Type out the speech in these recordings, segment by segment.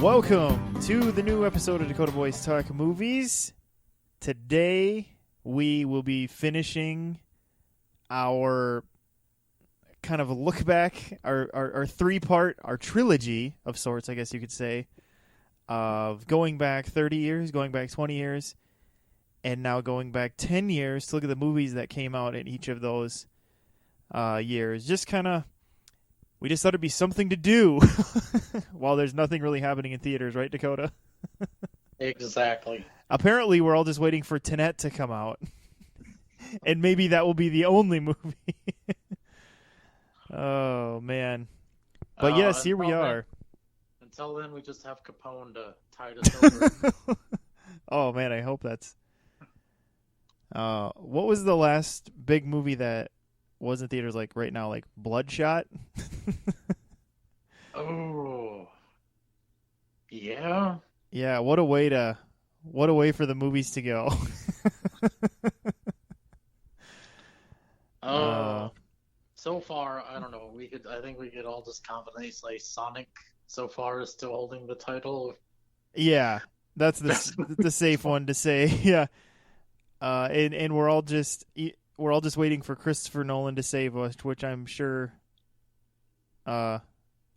Welcome to the new episode of Dakota Boys Talk Movies. Today we will be finishing our kind of a look back, our three-part, our trilogy of sorts, I guess you could say, of going back 30 years, going back 20 years, and now going back 10 years to look at the movies that came out in each of those years. We just thought it'd be something to do while there's nothing really happening in theaters, right, Dakota? Exactly. Apparently, we're all just waiting for Tenet to come out. And maybe that will be the only movie. Oh, man. But yes, here we are. Until then, we just have Capone to tide us over. Oh, man, I hope that's... what was the last big movie that was in theaters like right now, like Bloodshot? Oh. Yeah. Yeah, what a way for the movies to go. So far, I don't know. I think we could all just confidently say Sonic so far is still holding the title. Yeah, that's the safe one to say. Yeah. And we're all just waiting for Christopher Nolan to save us, which I'm sure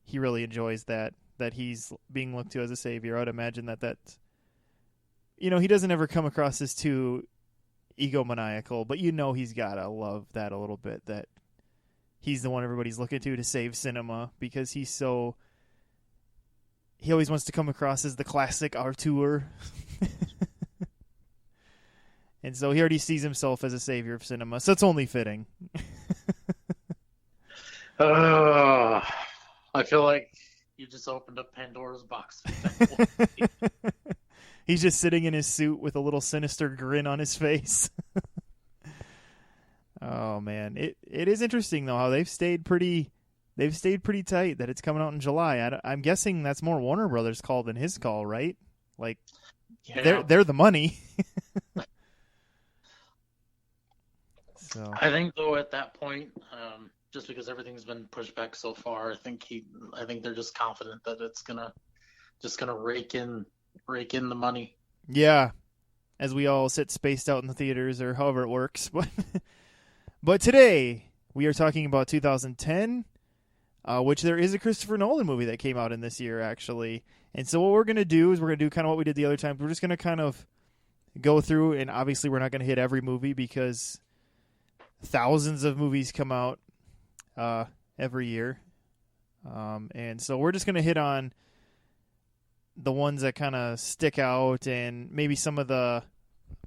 he really enjoys that he's being looked to as a savior. I would imagine that's, he doesn't ever come across as too egomaniacal, but he's got to love that a little bit, that he's the one everybody's looking to save cinema, because he always wants to come across as the classic auteur. And so he already sees himself as a savior of cinema, so it's only fitting. I feel like you just opened up Pandora's box. He's just sitting in his suit with a little sinister grin on his face. Oh man, it is interesting though how they've stayed pretty tight. That it's coming out in July. I'm guessing that's more Warner Brothers' call than his call, right? Like, yeah. They're the money. So. I think though at that point, just because everything's been pushed back so far, I think they're just confident that it's gonna rake in the money. Yeah, as we all sit spaced out in the theaters or however it works. But today we are talking about 2010, which there is a Christopher Nolan movie that came out in this year actually. And so what we're gonna do is we're gonna do kind of what we did the other time. We're just gonna kind of go through, and obviously we're not gonna hit every movie because thousands of movies come out every year, and so we're just going to hit on the ones that kind of stick out, and maybe some of the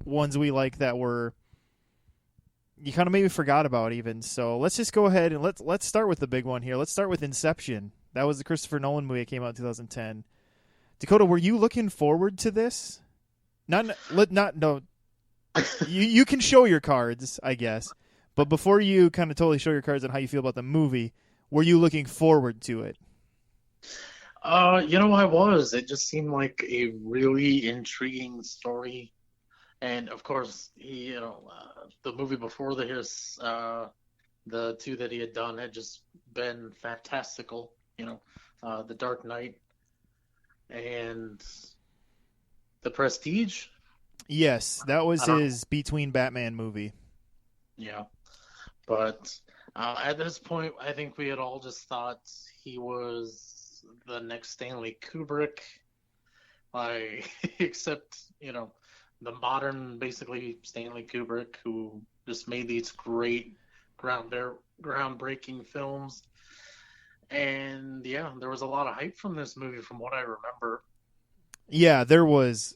ones we like that you kind of maybe forgot about even. So let's just go ahead and let's start with the big one here. Let's start with Inception. That was the Christopher Nolan movie that came out in 2010. Dakota, were you looking forward to this? No. You can show your cards, I guess. But before you kind of totally show your cards on how you feel about the movie, were you looking forward to it? I was. It just seemed like a really intriguing story. And of course, the movie before the two that he had done had just been fantastical. The Dark Knight and The Prestige. Yes, that was his Between Batman movie. Yeah. But at this point, I think we had all just thought he was the next Stanley Kubrick. Except, the modern, basically, Stanley Kubrick, who just made these great groundbreaking films. And, yeah, there was a lot of hype from this movie from what I remember. Yeah, there was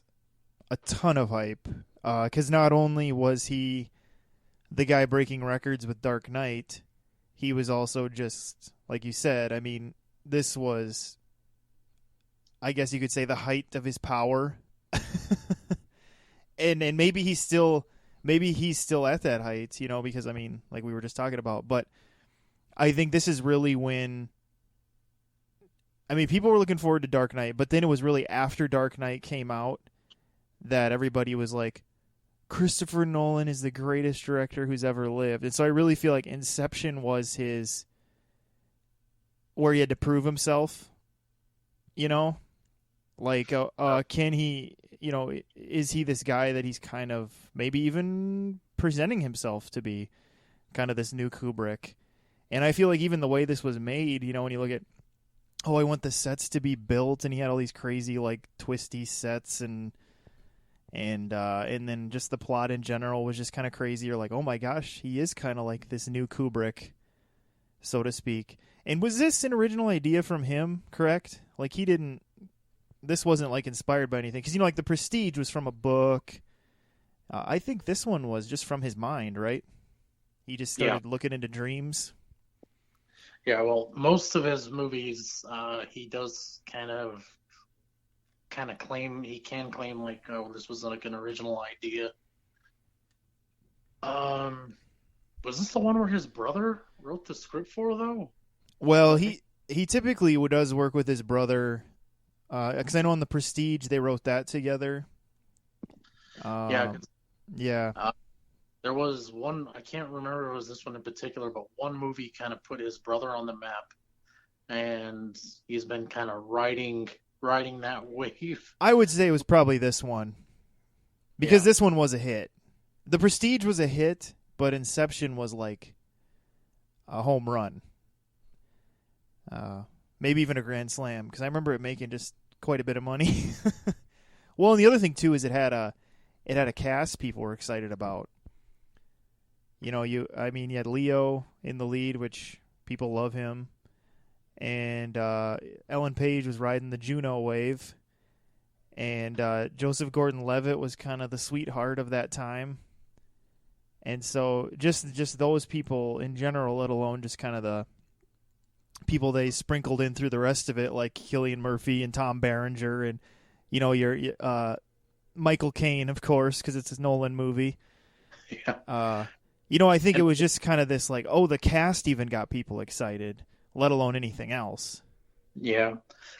a ton of hype. Because not only was he the guy breaking records with Dark Knight, he was also just, like you said, I mean, this was, I guess you could say, the height of his power. and maybe he's still at that height, because, I mean, like we were just talking about. But I think this is really when, I mean, people were looking forward to Dark Knight, but then it was really after Dark Knight came out that everybody was like, Christopher Nolan is the greatest director who's ever lived. And so I really feel like Inception was where he had to prove himself, Like, can he? Is he this guy that he's kind of maybe even presenting himself to be, kind of this new Kubrick? And I feel like even the way this was made, when you look at, I want the sets to be built, and he had all these crazy like twisty sets, and then just the plot in general was just kind of crazy. You're like, oh my gosh, he is kind of like this new Kubrick, so to speak. And was this an original idea from him? Correct? Like he didn't. This wasn't like inspired by anything, because like The Prestige was from a book. I think this one was just from his mind, right? He just started looking into dreams. Yeah, well, most of his movies, he does kind of claim, he can claim like, oh, this was like an original idea. Was this the one where his brother wrote the script for, though? Well, he typically does work with his brother, because I know on The Prestige they wrote that together. Yeah. There was one, I can't remember if it was this one in particular, but one movie kind of put his brother on the map, and he's been kind of riding that wave. I would say it was probably this one, because this one was a hit. The Prestige was a hit, but Inception was like a home run. Maybe even a grand slam, because I remember it making just quite a bit of money. Well, and the other thing too is it had a cast people were excited about. You had Leo in the lead, which people love him, and Ellen Page was riding the Juno wave, and Joseph Gordon-Levitt was kind of the sweetheart of that time. And so just those people in general, let alone just kind of the people they sprinkled in through the rest of it, like Cillian Murphy and Tom Berenger, and your Michael Caine, of course, because it's a Nolan movie. Yeah. I think it was just kind of this like, oh, the cast even got people excited, let alone anything else. Yeah.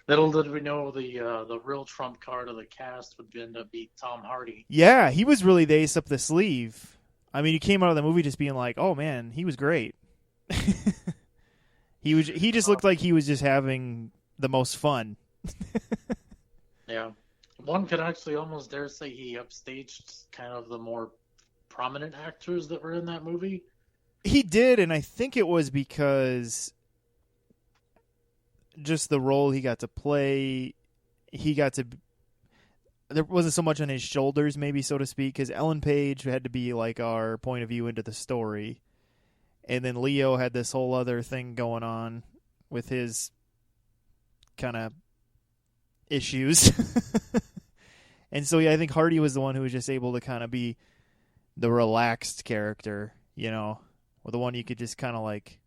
Little did we know the real trump card of the cast would end up being Tom Hardy. Yeah, he was really the ace up the sleeve. I mean, he came out of the movie just being like, oh man, he was great. He just looked like he was just having the most fun. Yeah. One could actually almost dare say he upstaged kind of the more prominent actors that were in that movie. He did, and I think it was because just the role he got to play, there wasn't so much on his shoulders, maybe, so to speak, because Ellen Page had to be like our point of view into the story. And then Leo had this whole other thing going on with his kind of issues. And so, I think Hardy was the one who was just able to kind of be the relaxed character, or the one you could just kind of like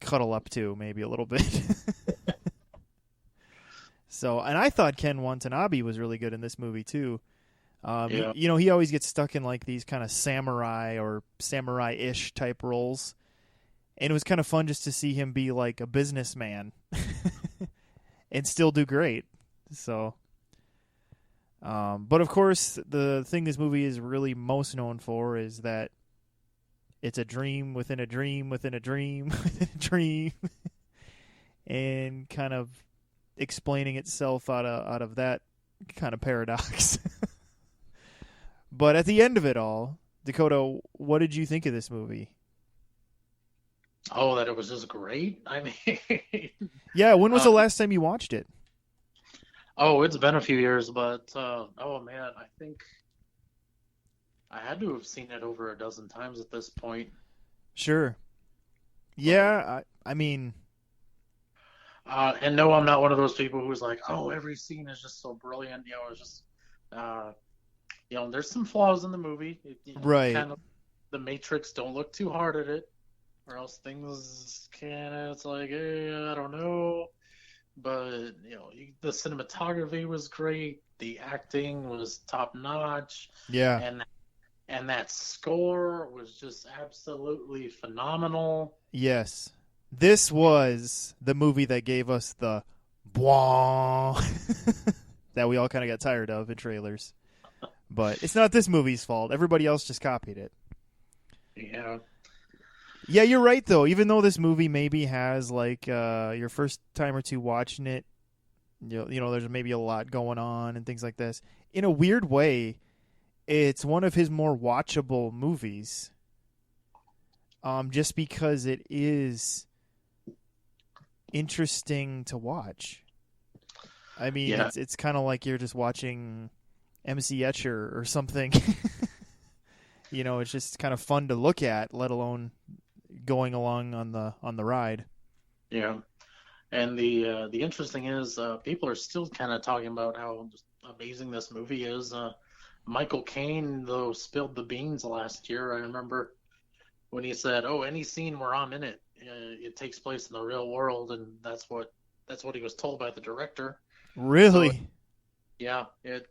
cuddle up to maybe a little bit. So, and I thought Ken Watanabe was really good in this movie too. He always gets stuck in like these kind of samurai or samurai-ish type roles. And it was kind of fun just to see him be like a businessman and still do great. So, but of course, the thing this movie is really most known for is that it's a dream within a dream within a dream within a dream, and kind of explaining itself out of that kind of paradox. But at the end of it all, Dakota, what did you think of this movie? Oh, that it was just great. I mean, yeah. When was the last time you watched it? Oh, it's been a few years, but oh man, I think I had to have seen it over a dozen times at this point. Sure. Yeah, I mean, and no, I'm not one of those people who's like, oh, every scene is just so brilliant. It's just, there's some flaws in the movie. Right. Kind of, the Matrix, don't look too hard at it, or else things it's like, I don't know. But, the cinematography was great. The acting was top notch. Yeah. And that score was just absolutely phenomenal. Yes. This was the movie that gave us the bwah that we all kind of got tired of in trailers. But it's not this movie's fault. Everybody else just copied it. Yeah. Yeah, you're right, though. Even though this movie maybe has, like, your first time or two watching it, there's maybe a lot going on and things like this. In a weird way, it's one of his more watchable movies. Just because it is interesting to watch. I mean, Yeah, it's kind of like you're just watching MC Escher or something. It's just kind of fun to look at, let alone going along on the ride. yeah. And the interesting is, people are still kind of talking about how amazing this movie is. Michael Caine, though, spilled the beans last year. I remember when he said, "Oh, any scene where I'm in it, it takes place in the real world," and that's what he was told by the director. So Really? yeah, it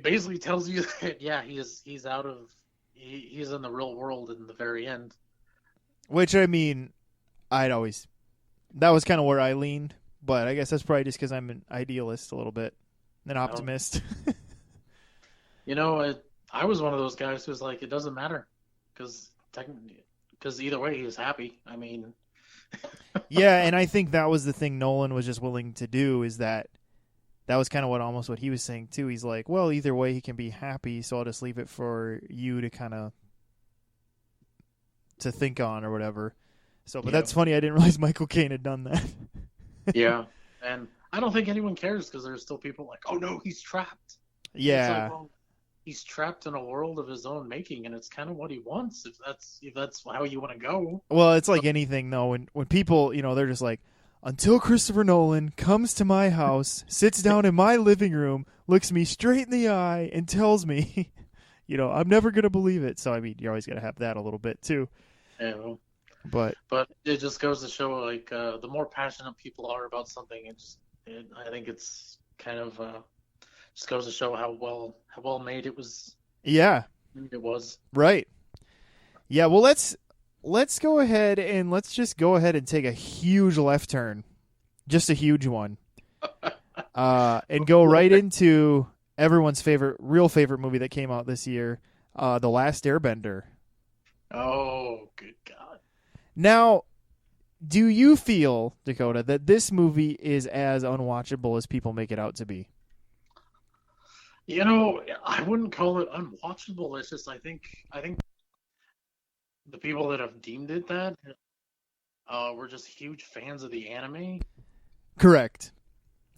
basically tells you that yeah, he's out of he's in the real world in the very end. Which, I mean, that was kind of where I leaned, but I guess that's probably just because I'm an idealist a little bit, an Um, optimist. I was one of those guys who's like, it doesn't matter because technically, because either way, he's happy. I mean, Yeah, and I think that was the thing Nolan was just willing to do, is that was kind of what he was saying too. He's like, well, either way he can be happy, so I'll just leave it for you to kind of to think on or whatever. So, but yeah, that's funny. I didn't realize Michael Caine had done that. yeah, and I don't think anyone cares because there's still people like, oh no, he's trapped. It's like, Yeah. well, he's trapped in a world of his own making, and it's kind of what he wants. If that's how you want to go. Well, it's So like anything though. When people, they're just like, until Christopher Nolan comes to my house, sits down in my living room, looks me straight in the eye, and tells me, I'm never gonna believe it. So I mean, you're always gonna have that a little bit too. you know, But but it just goes to show, like, the more passionate people are about something, I think it's kind of just goes to show how well made yeah, it was. right. Yeah. Well, let's go ahead and let's just go ahead and take a huge left turn, just a huge one, and go right into everyone's real favorite movie that came out this year, The Last Airbender. Oh, good God. Now, do you feel, Dakota, that this movie is as unwatchable as people make it out to be? I wouldn't call it unwatchable. It's just I think the people that have deemed it that were just huge fans of the anime, Correct.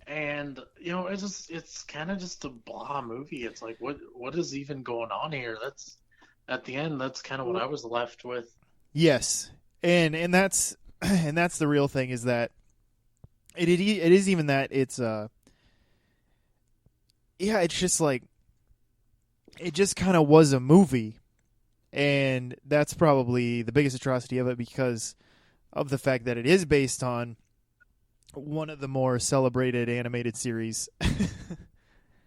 and it's kind of just a blah movie. It's like what is even going on here? That's at the end. That's kind of what I was left with. Yes, and that's and that's the real thing, is that it is even that it's yeah, it's just like it just kind of was a movie, and that's probably the biggest atrocity of it, because of the fact that it is based on one of the more celebrated animated series.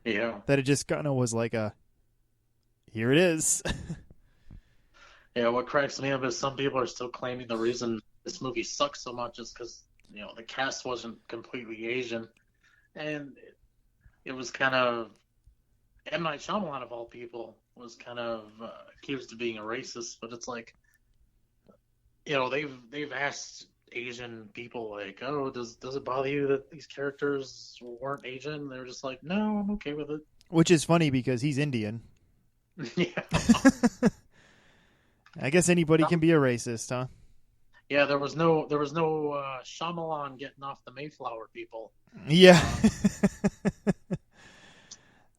Yeah, That it just kind of was like here it is. yeah. What cracks me up is some people are still claiming the reason this movie sucks so much is because the cast wasn't completely Asian, and it was kind of M. Night Shyamalan, of all people, was kind of accused of being a racist. But it's like, they've asked Asian people, like, oh, does it bother you that these characters weren't Asian? They're just like, no, I'm okay with it. Which is funny because he's Indian. Yeah, I guess anybody can be a racist, huh? yeah. There was no Shyamalan getting off the Mayflower people. Yeah.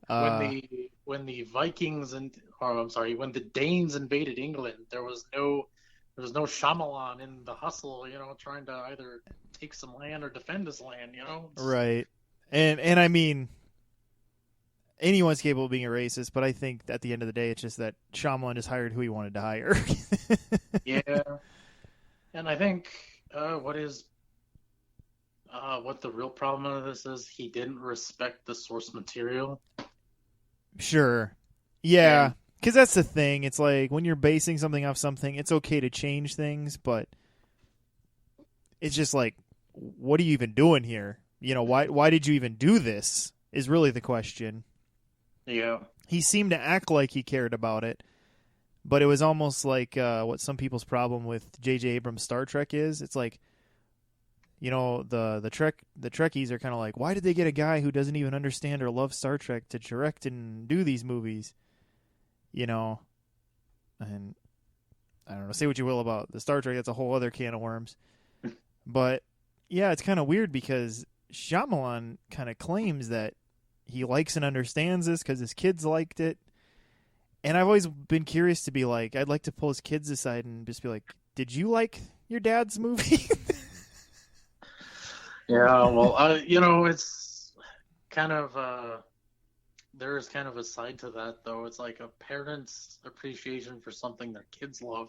Uh, when uh, the Vikings or I'm sorry, when the Danes invaded England, there was no Shyamalan in the hustle, trying to either take some land or defend his land. right. And I mean, anyone's capable of being a racist, but I think at the end of the day, it's just that Shyamalan just hired who he wanted to hire. Yeah, and I think what the real problem of this is, he didn't respect the source material. Sure. Yeah. And Because that's the thing. It's like when you're basing something off something, it's okay to change things, but it's just like, what are you even doing here? Why did you even do this? Is really the question. yeah, He seemed to act like he cared about it, but it was almost like what some people's problem with J.J. Abrams' Star Trek is. It's like the Trekkies are kind of like, why did they get a guy who doesn't even understand or love Star Trek to direct and do these movies? And I don't know, say what you will about the Star Trek, that's a whole other can of worms. But yeah, it's kind of weird because Shyamalan kind of claims that he likes and understands this because his kids liked it. And I've always been curious to be like, I'd like to pull his kids aside and just be like, did you like your dad's movie? Yeah, well, it's kind of there is kind of a side to that, though. It's like a parent's appreciation for something their kids love.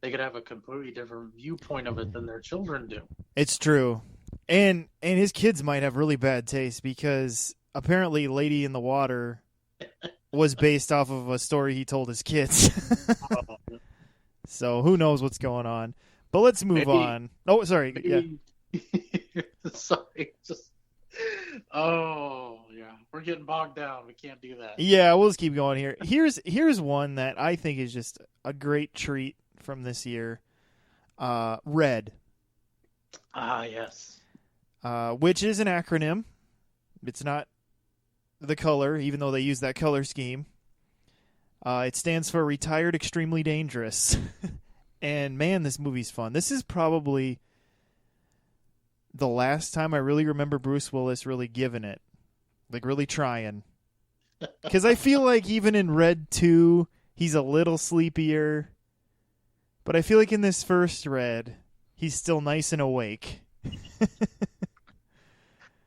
They could have a completely different viewpoint of it than their children do. It's true. And his kids might have really bad taste because apparently Lady in the Water was based off of a story he told his kids. So who knows what's going on. But let's move on. Oh, sorry. Yeah. Sorry. Oh, yeah. We're getting bogged down. We can't do that. Yeah, we'll just keep going here. Here's one that I think is just a great treat from this year. Red. Ah, yes. Which is an acronym. It's not the color, even though they use that color scheme. It stands for Retired Extremely Dangerous. And man, this movie's fun. This is probably the last time I really remember Bruce Willis really giving it. Like really trying. Because I feel like even in Red 2, he's a little sleepier. But I feel like in this first Red, he's still nice and awake.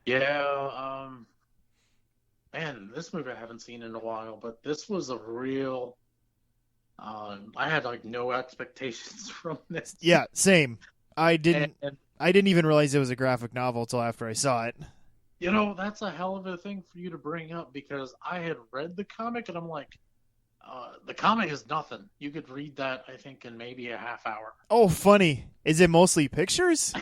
Yeah, man, this movie I haven't seen in a while, but this was a real. I had like no expectations from this. Yeah, same. I didn't And even realize it was a graphic novel until after I saw it. that's a hell of a thing for you to bring up because I had read the comic and I'm like, the comic is nothing. You could read that, I think, in maybe a half hour. Oh, funny. Is it mostly pictures?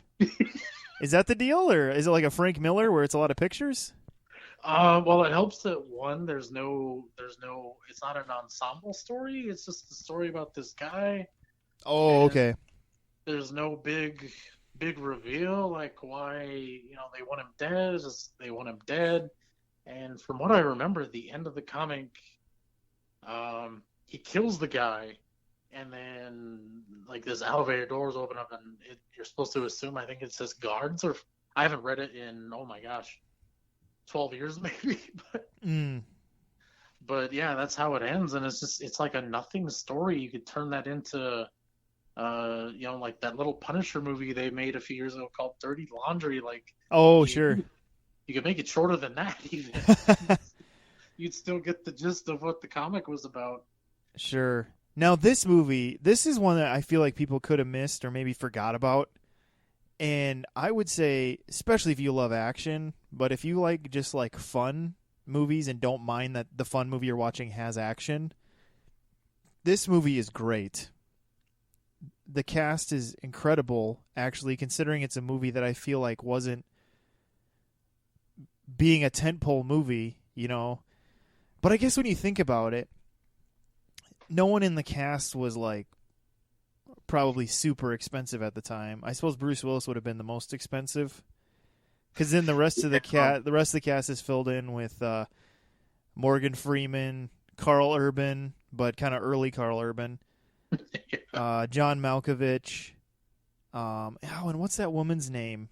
Is that the deal, or is it like a Frank Miller where it's a lot of pictures? Well, it helps that one, it's not an ensemble story. It's just a story about this guy. Oh, And okay. there's no big reveal, like why, they want him dead. It's just they want him dead. And from what I remember, at the end of the comic, he kills the guy, and then like this elevator doors open up, and you're supposed to assume, I think it says guards, or I haven't read it in, oh my gosh, 12 years maybe. But yeah, that's how it ends, and it's like a nothing story. You could turn that into like that little Punisher movie they made a few years ago called Dirty Laundry. Like, Oh, you, sure. you could make it shorter than that even. You'd still get the gist of what the comic was about. Sure. Now, this movie, this is one that I feel like people could have missed or maybe forgot about. And I would say, especially if you love action, but if you like just like fun movies and don't mind that the fun movie you're watching has action, this movie is great. The cast is incredible, actually, considering it's a movie that I feel like wasn't being a tentpole movie, But I guess when you think about it, no one in the cast was like probably super expensive at the time. I suppose Bruce Willis would have been the most expensive, because then the rest of the cast is filled in with Morgan Freeman, Carl Urban, but kind of early Carl Urban, John Malkovich. And what's that woman's name?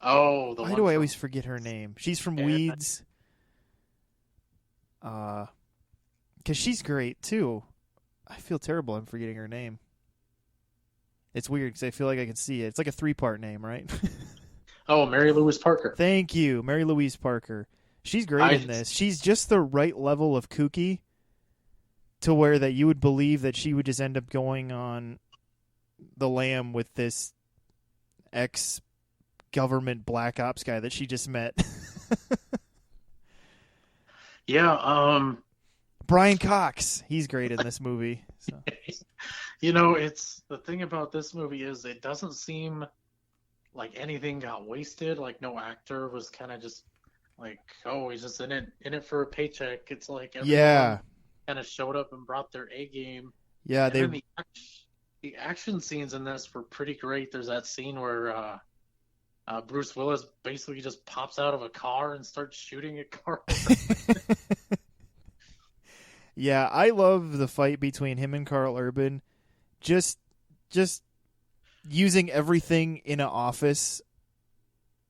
Oh, Why do I always forget her name? She's from Weeds. Because she's great too. I feel terrible I'm forgetting her name. It's weird because I feel like I can see it. It's like a 3-part name, right? Oh, Mary Louise Parker. Thank you, Mary Louise Parker. She's great in this. She's just the right level of kooky to where that you would believe that she would just end up going on the lam with this ex-government black ops guy that she just met. Yeah, Brian Cox. He's great in this movie. So. It's the thing about this movie is it doesn't seem like anything got wasted. Like no actor was kind of just like, oh, he's just in it for a paycheck. It's like everyone kind of showed up and brought their A game. Yeah, and the action scenes in this were pretty great. There's that scene where Bruce Willis basically just pops out of a car and starts shooting at Carl. Yeah, I love the fight between him and Carl Urban. Just just using everything in an office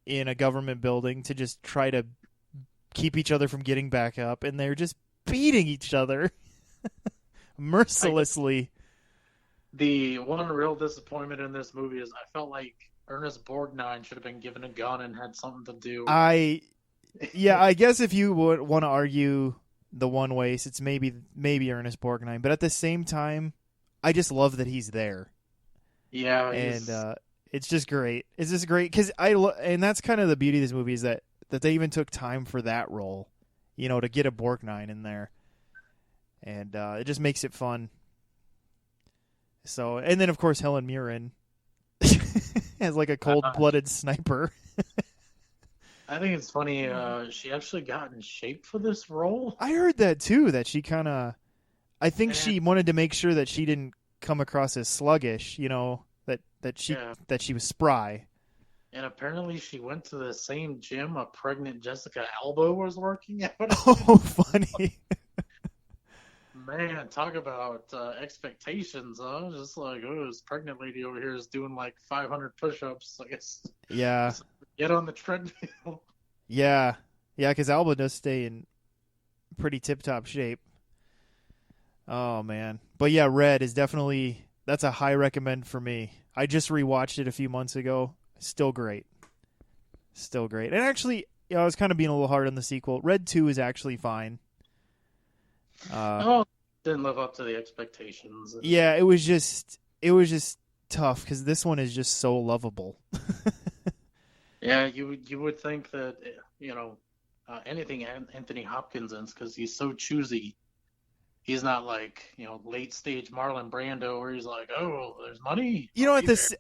in a government building to just try to keep each other from getting back up, and they're just beating each other mercilessly. The one real disappointment in this movie is I felt like Ernest Borgnine should have been given a gun and had something to do. I guess if you would want to argue the one way, it's maybe Ernest Borgnine, but at the same time, I just love that he's there. Yeah, and it's just great. It's just great because and that's kind of the beauty of this movie is that they even took time for that role, to get a Borgnine in there, and it just makes it fun. So, and then of course Helen Mirren as like a cold-blooded sniper. I think it's funny. She actually got in shape for this role. I heard that too. That she kind of, I think she wanted to make sure that she didn't come across as sluggish. That she was spry. And apparently, she went to the same gym a pregnant Jessica Alba was working at. Oh, funny. Man, talk about expectations, huh? Just like, oh, this pregnant lady over here is doing like 500 push-ups. I guess. Yeah. Get on the treadmill. Yeah, because Alba does stay in pretty tip-top shape. Oh man, but yeah, Red is that's a high recommend for me. I just rewatched it a few months ago. Still great. And actually, I was kind of being a little hard on the sequel. Red 2 is actually fine. Didn't live up to the expectations. Yeah, it was just tough because this one is just so lovable. Yeah, you would think that anything Anthony Hopkins in, because he's so choosy. He's not like late stage Marlon Brando where he's like, oh, there's money.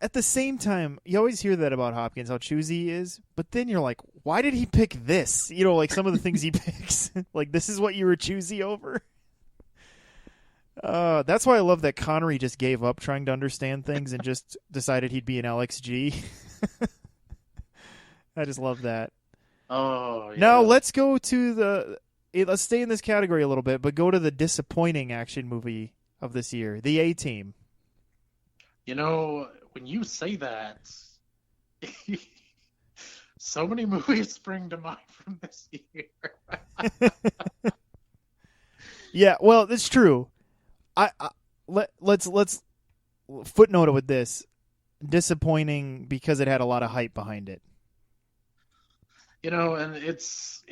At the same time, you always hear that about Hopkins, how choosy he is. But then you're like, why did he pick this? Like some of the things he picks, like this is what you were choosy over. That's why I love that Connery just gave up trying to understand things and just decided he'd be an LXG. I just love that. Oh, yeah. Now let's go to let's stay in this category a little bit, but go to the disappointing action movie of this year, The A-Team. When you say that, so many movies spring to mind from this year. Yeah, well, it's true. Let's footnote it with this. Disappointing because it had a lot of hype behind it. And it's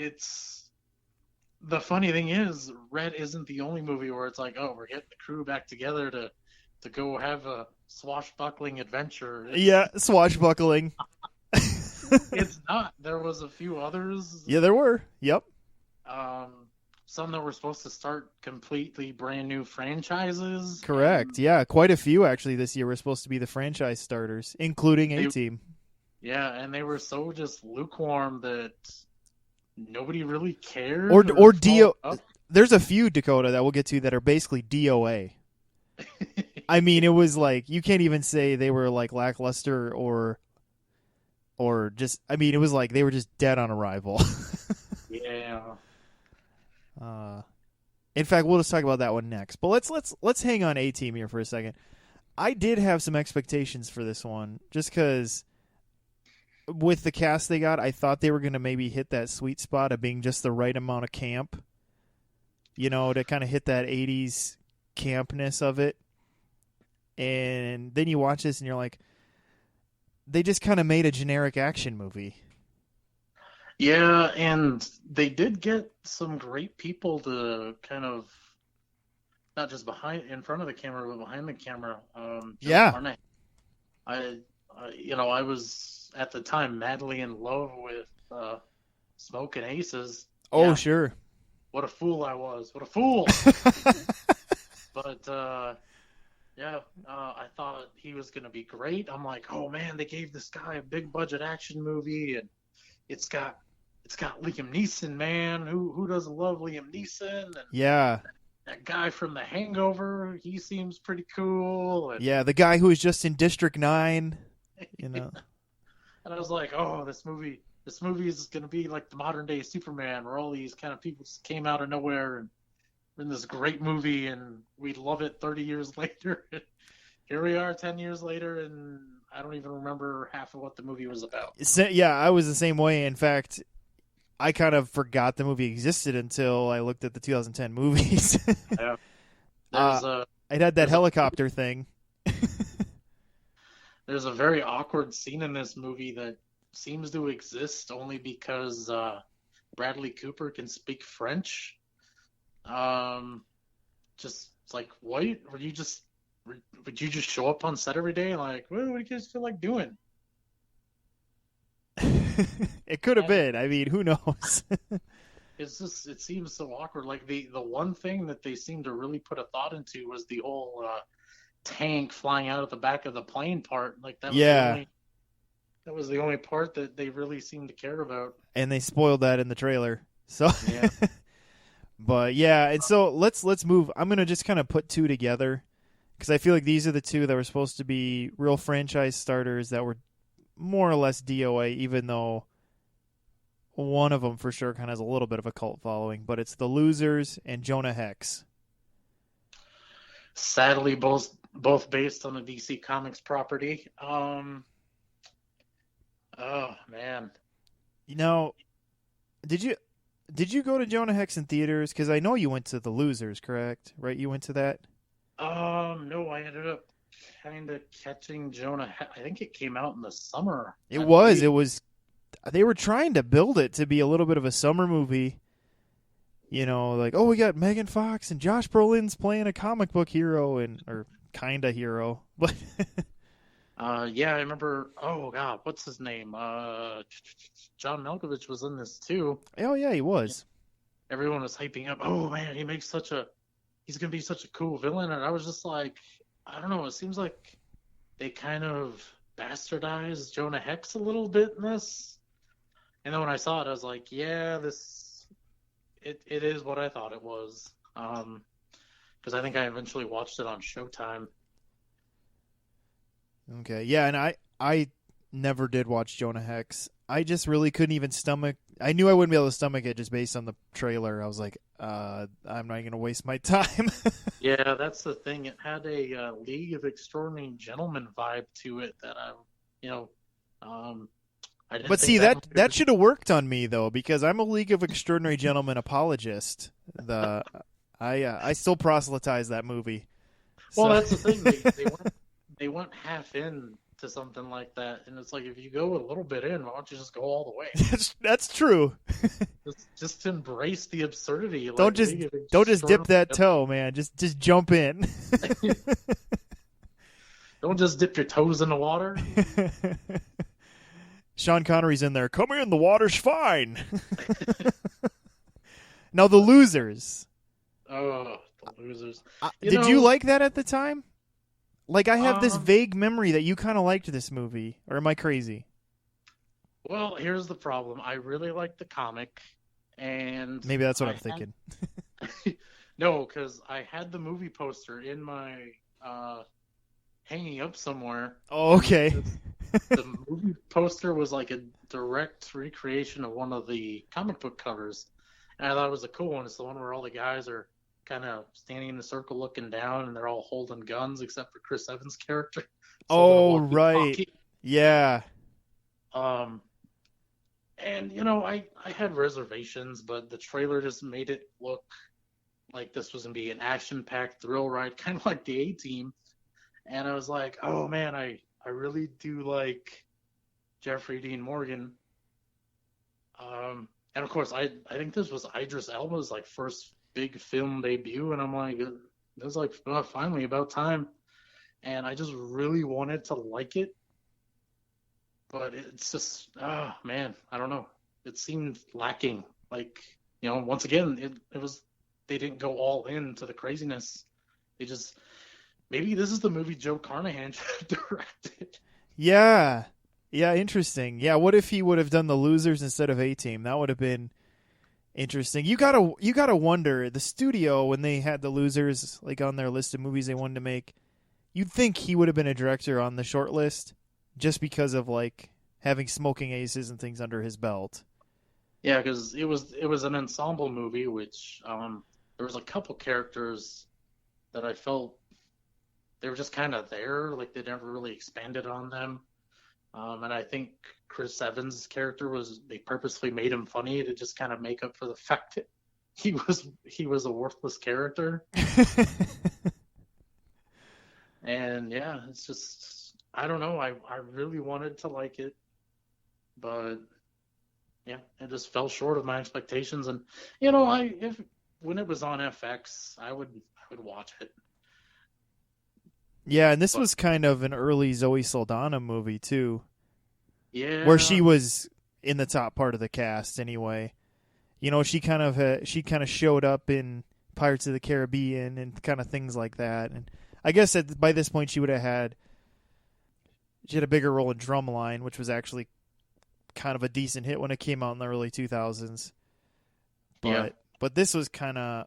the funny thing is, Red isn't the only movie where it's like, oh, we're getting the crew back together to go have a swashbuckling adventure. Yeah, swashbuckling. It's not. There was a few others. Yeah, there were. Yep. Some that were supposed to start completely brand new franchises. Correct. Yeah, quite a few actually this year were supposed to be the franchise starters, including A-Team. Yeah, and they were so just lukewarm that nobody really cared. Or DO. There's a few, Dakota, that we'll get to that are basically DOA. I mean, it was like you can't even say they were like lackluster or just. I mean, it was like they were just dead on arrival. Yeah. In fact, we'll just talk about that one next. But let's hang on A-Team here for a second. I did have some expectations for this one, just because with the cast they got, I thought they were going to maybe hit that sweet spot of being just the right amount of camp, to kind of hit that 80s campness of it. And then you watch this and you're like, they just kind of made a generic action movie. Yeah, and they did get some great people to kind of not just in front of the camera, but behind the camera. Yeah. I was at the time madly in love with Smoking Aces. Oh, yeah. Sure. What a fool I was! What a fool! But I thought he was gonna be great. I'm like, oh man, they gave this guy a big budget action movie, and it's got Liam Neeson, man. Who doesn't love Liam Neeson? And yeah. That guy from The Hangover, he seems pretty cool. And yeah, the guy who was just in District 9, And I was like, oh, this movie is gonna be like the modern day Superman, where all these kind of people just came out of nowhere and in this great movie, and we love it 30 years later. Here we are 10 years later, and I don't even remember half of what the movie was about. Yeah, I was the same way. In fact, I kind of forgot the movie existed until I looked at the 2010 movies. Yeah. uh, There's a it had that there's a helicopter thing. there's a very awkward scene in this movie that seems to exist only because Bradley Cooper can speak French. Um, just it's like, what? Would you just show up on set every day? Like, what do you guys feel like doing? It could have And been. I mean, who knows? it seems so awkward. Like the one thing that they seemed to really put a thought into was the whole tank flying out of the back of the plane part. Like Yeah, that was the only part that they really seemed to care about. and they spoiled that in the trailer. So, Yeah. but yeah, and so let's move. I'm gonna just kind of put two together because I feel like these are the two that were supposed to be real franchise starters that were more or less DOA, even though one of them for sure kind of has a little bit of a cult following. But it's The Losers and Jonah Hex. Sadly, both based on a DC Comics property. Oh man. You know, did you go to Jonah Hex in theaters? Because I know you went to The Losers, correct? Right, you went to that. No, I ended up kind of catching Jonah. I think it came out in the summer, It I was. believe. It was. They were trying to build it to be a little bit of a summer movie. You know, like, oh, we got Megan Fox and Josh Brolin's playing a comic book hero or kinda hero, but Yeah, I remember. Oh God, what's his name? John Malkovich was in this too. oh yeah, he was. Everyone was hyping up. Oh man, he's gonna be such a cool villain, and I was just like, I don't know. It seems like they kind of bastardized Jonah Hex a little bit in this. And then when I saw it, I was like, yeah, it is what I thought it was. Because I think I eventually watched it on Showtime. Okay, yeah, and I never did watch Jonah Hex. I just really couldn't even stomach. I knew I wouldn't be able to stomach it just based on the trailer. I was like, I'm not going to waste my time. Yeah, that's the thing. It had a League of Extraordinary Gentlemen vibe to it that you know, um, I didn't But think see that that should have worked on me though, because I'm a League of Extraordinary Gentlemen apologist. I still proselytize that movie. Well, So that's the thing. They went half in to something like that, and it's like if you go a little bit in, why don't you just go all the way? that's true. Just embrace the absurdity. Don't Like just League of don't just dip that Extraordinary toe, man. Just jump in. Don't just dip your toes in the water. Sean Connery's in there. Come in, the water's fine. Now the losers. Oh, the losers. Did you like that at the time? Like I have this Um, vague memory that you kind of liked this movie, or am I crazy? well, here's the problem. I really like the comic, and Maybe that's what I I'm thinking. no, because I had the movie poster in my hanging up somewhere. Oh, okay. The movie poster was like a direct recreation of one of the comic book covers, and I thought it was a cool one. It's the one where all the guys are kind of standing in a circle looking down, and they're all holding guns except for Chris Evans' character. Oh, Holding a right. walkie-talkie. Yeah. And I had reservations, but the trailer just made it look like this was gonna be an action-packed thrill ride, kind of like the A-Team. And I was like, oh man, I really do like Jeffrey Dean Morgan. And of course, I think this was Idris Elba's like first big film debut, and I'm like, it was like finally about time. And I just really wanted to like it, but it's just, oh man, I don't know. It seemed lacking. Like, once again, it was, they didn't go all in to the craziness. They just, maybe this is the movie Joe Carnahan should have directed. Yeah. Yeah, interesting. Yeah, what if he would have done the losers instead of A-Team? That would have been interesting. You gotta wonder, the studio, when they had the losers like on their list of movies they wanted to make, you'd think he would have been a director on the short list just because of like having smoking aces and things under his belt. Yeah, because it was an ensemble movie, which there was a couple characters that I felt they were just kind of there, like they never really expanded on them. And I think Chris Evans' character was they purposely made him funny to just kind of make up for the fact that he was a worthless character. And yeah, it's just I don't know. I really wanted to like it, but yeah, it just fell short of my expectations. And I if when it was on FX, I would watch it. Yeah, and this But was kind of an early Zoe Saldana movie too, where she yeah, was in the top part of the cast anyway. She kind of showed up in Pirates of the Caribbean and kind of things like that. And I guess by this point she had a bigger role in Drumline, which was actually kind of a decent hit when it came out in the early 2000s. yeah, But this was kind of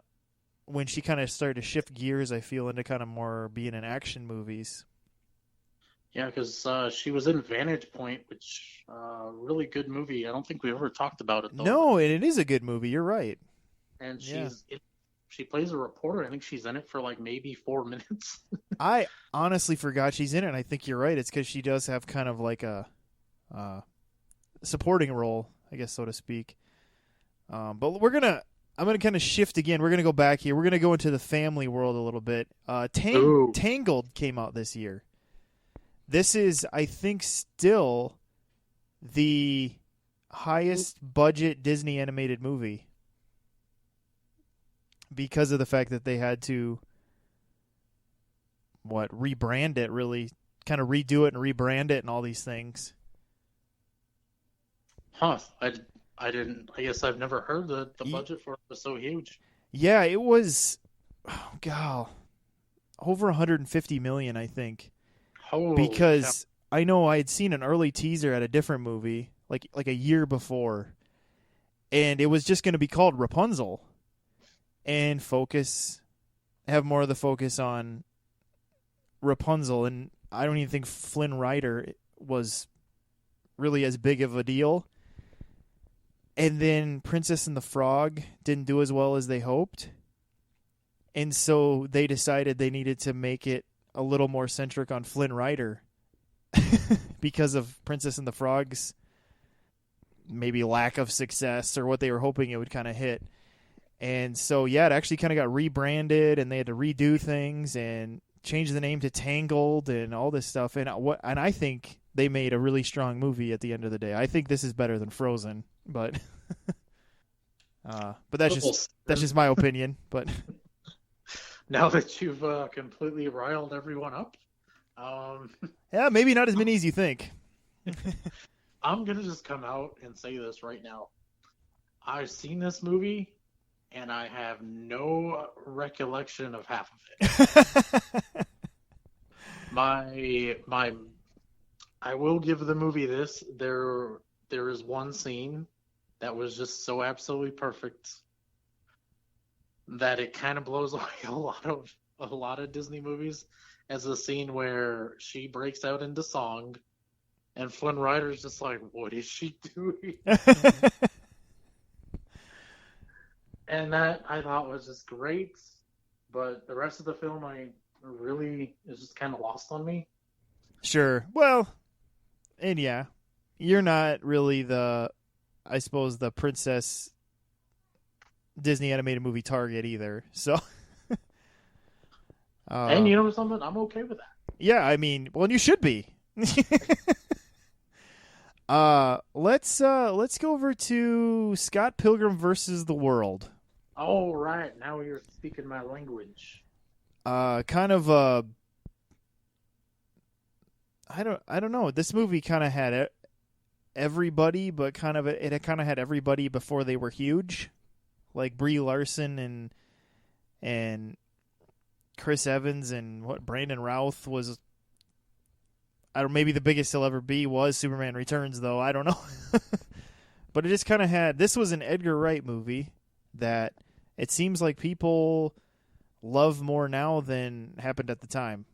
when she kind of started to shift gears, I feel, into kind of more being in action movies. yeah, because she was in Vantage Point, which really good movie. I don't think we ever talked about it though. No, and it is a good movie. You're right. And Yeah. she plays a reporter. I think she's in it for like maybe 4 minutes. I honestly forgot she's in it, and I think you're right. It's because she does have kind of like a uh, supporting role, I guess, so to speak. But I'm gonna kind of shift again. We're gonna go back here. We're gonna go into the family world a little bit. Ooh, Tangled came out this year. This is, I think, still the highest budget Disney animated movie because of the fact that they had to rebrand it, really kind of redo it and rebrand it and all these things. huh? I didn't. I guess I've never heard that the budget for it was so huge. Yeah, it was, oh god, over 150 million, I think. Holy cow! Because I know I had seen an early teaser at a different movie like a year before, and it was just going to be called Rapunzel and have more of the focus on Rapunzel. And I don't even think Flynn Rider was really as big of a deal. And then Princess and the Frog didn't do as well as they hoped. And so they decided they needed to make it a little more centric on Flynn Rider because of Princess and the Frog's maybe lack of success or what they were hoping it would kind of hit. And so, yeah, it actually kind of got rebranded, and they had to redo things and change the name to Tangled and all this stuff. And I think they made a really strong movie at the end of the day. I think this is better than Frozen, but that's just my opinion. But Now that you've completely riled everyone up, yeah, maybe not as many as you think. I'm gonna just come out and say this right now. I've seen this movie, and I have no recollection of half of it. My I will give the movie this. There is one scene that was just so absolutely perfect that it kind of blows away a lot of Disney movies, as a scene where she breaks out into song and Flynn Rider's just like, what is she doing? And that I thought was just great, but the rest of the film I really is just kind of lost on me. Sure. Well, and yeah, you're not really I suppose, the princess Disney animated movie target either. So, And you know something? I'm okay with that. yeah, I mean, well, you should be. Let's go over to Scott Pilgrim versus the World. Oh, right. Now you're speaking my language. Kind of I don't know. This movie kind of had everybody, but it kind of had everybody before they were huge, like Brie Larson and Chris Evans, and Brandon Routh was. I don't. Maybe the biggest he'll ever be was Superman Returns, though. I don't know. But it just kind of had. This was an Edgar Wright movie that it seems like people love more now than happened at the time.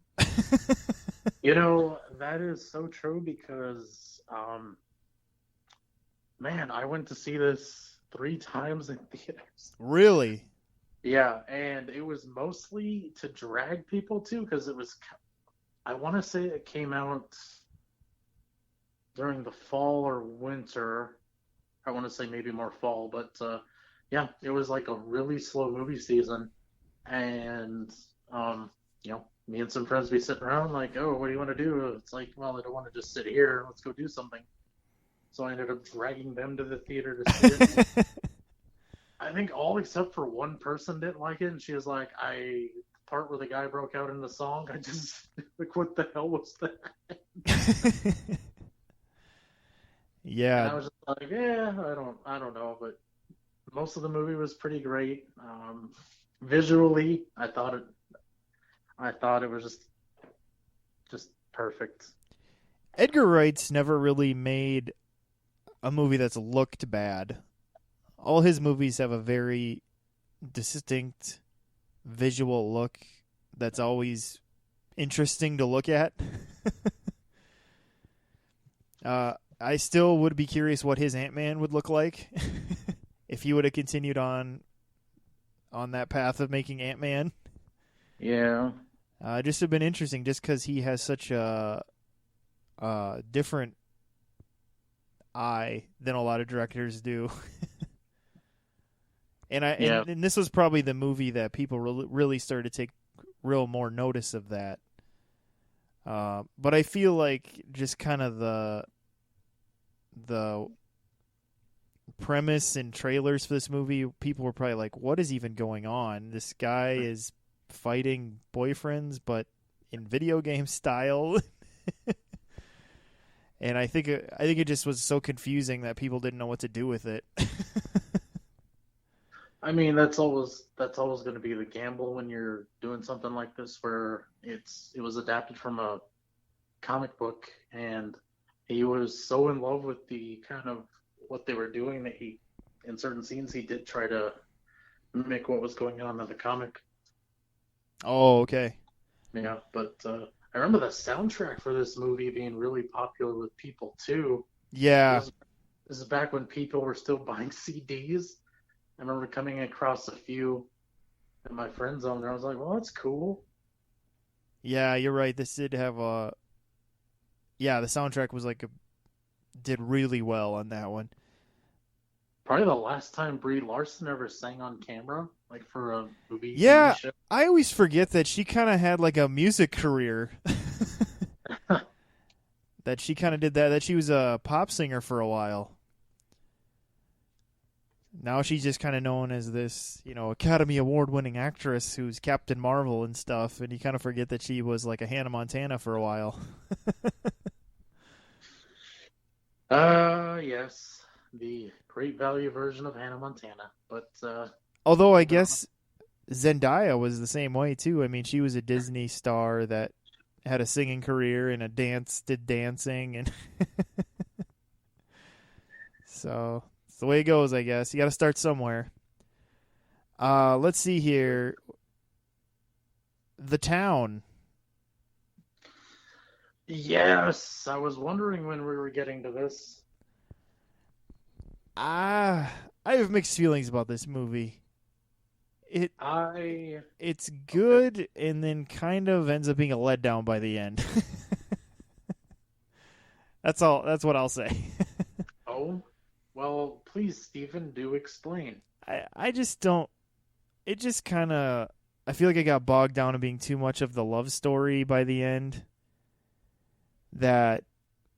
You know, that is so true because man, I went to see this 3 times in theaters. Really? Yeah, and it was mostly to drag people to because I want to say it came out during the fall or winter. I want to say maybe more fall, but yeah, it was like a really slow movie season, and me and some friends be sitting around like, oh, what do you want to do? It's like, well, I don't want to just sit here. Let's go do something. So I ended up dragging them to the theater to see it. And I think all except for one person didn't like it, and she was like, the part where the guy broke out in the song, I just like, what the hell was that? And Yeah. I was just like, yeah, I don't know, but most of the movie was pretty great. Visually, I thought it was just perfect. Edgar Wright's never really made a movie that's looked bad. All his movies have a very distinct visual look that's always interesting to look at. I still would be curious what his Ant-Man would look like if he would have continued on that path of making Ant-Man. Yeah, Just have been interesting, just because he has such a different eye than a lot of directors do. yeah. And this was probably the movie that people really started to take real more notice of that. But I feel like just kind of the premise and trailers for this movie, people were probably like, "What is even going on? This guy is fighting boyfriends, but in video game style." And I think it just was so confusing that people didn't know what to do with it. I mean, that's always going to be the gamble when you're doing something like this, where it was adapted from a comic book, and he was so in love with the kind of what they were doing that in certain scenes, he did try to mimic what was going on in the comic. Oh, okay. Yeah, but I remember the soundtrack for this movie being really popular with people too. Yeah. This, this is back when people were still buying CDs. I remember coming across a few in my friend zone, and I was like, "Well, that's cool." Yeah, you're right. This did have a the soundtrack was did really well on that one. Probably the last time Brie Larson ever sang on camera, like for a movie TV Yeah, show. I always forget that she kind of had like a music career. That she kind of did that she was a pop singer for a while. Now she's just kind of known as this, Academy Award winning actress who's Captain Marvel and stuff, and you kind of forget that she was like a Hannah Montana for a while. Yes, the great value version of Hannah Montana, but Although I moving on. guess Zendaya was the same way too. I mean, she was a Disney star that had a singing career and did dancing, and so it's the way it goes, I guess. You got to start somewhere. Let's see here. The Town. Yes, I was wondering when we were getting to this. I have mixed feelings about this movie. It I it's Okay. good and then kind of ends up being a letdown by the end. That's all. That's what I'll say. Oh, well, please, Stephen, do explain. I just don't. It just kind of. I feel like I got bogged down in being too much of the love story by the end. That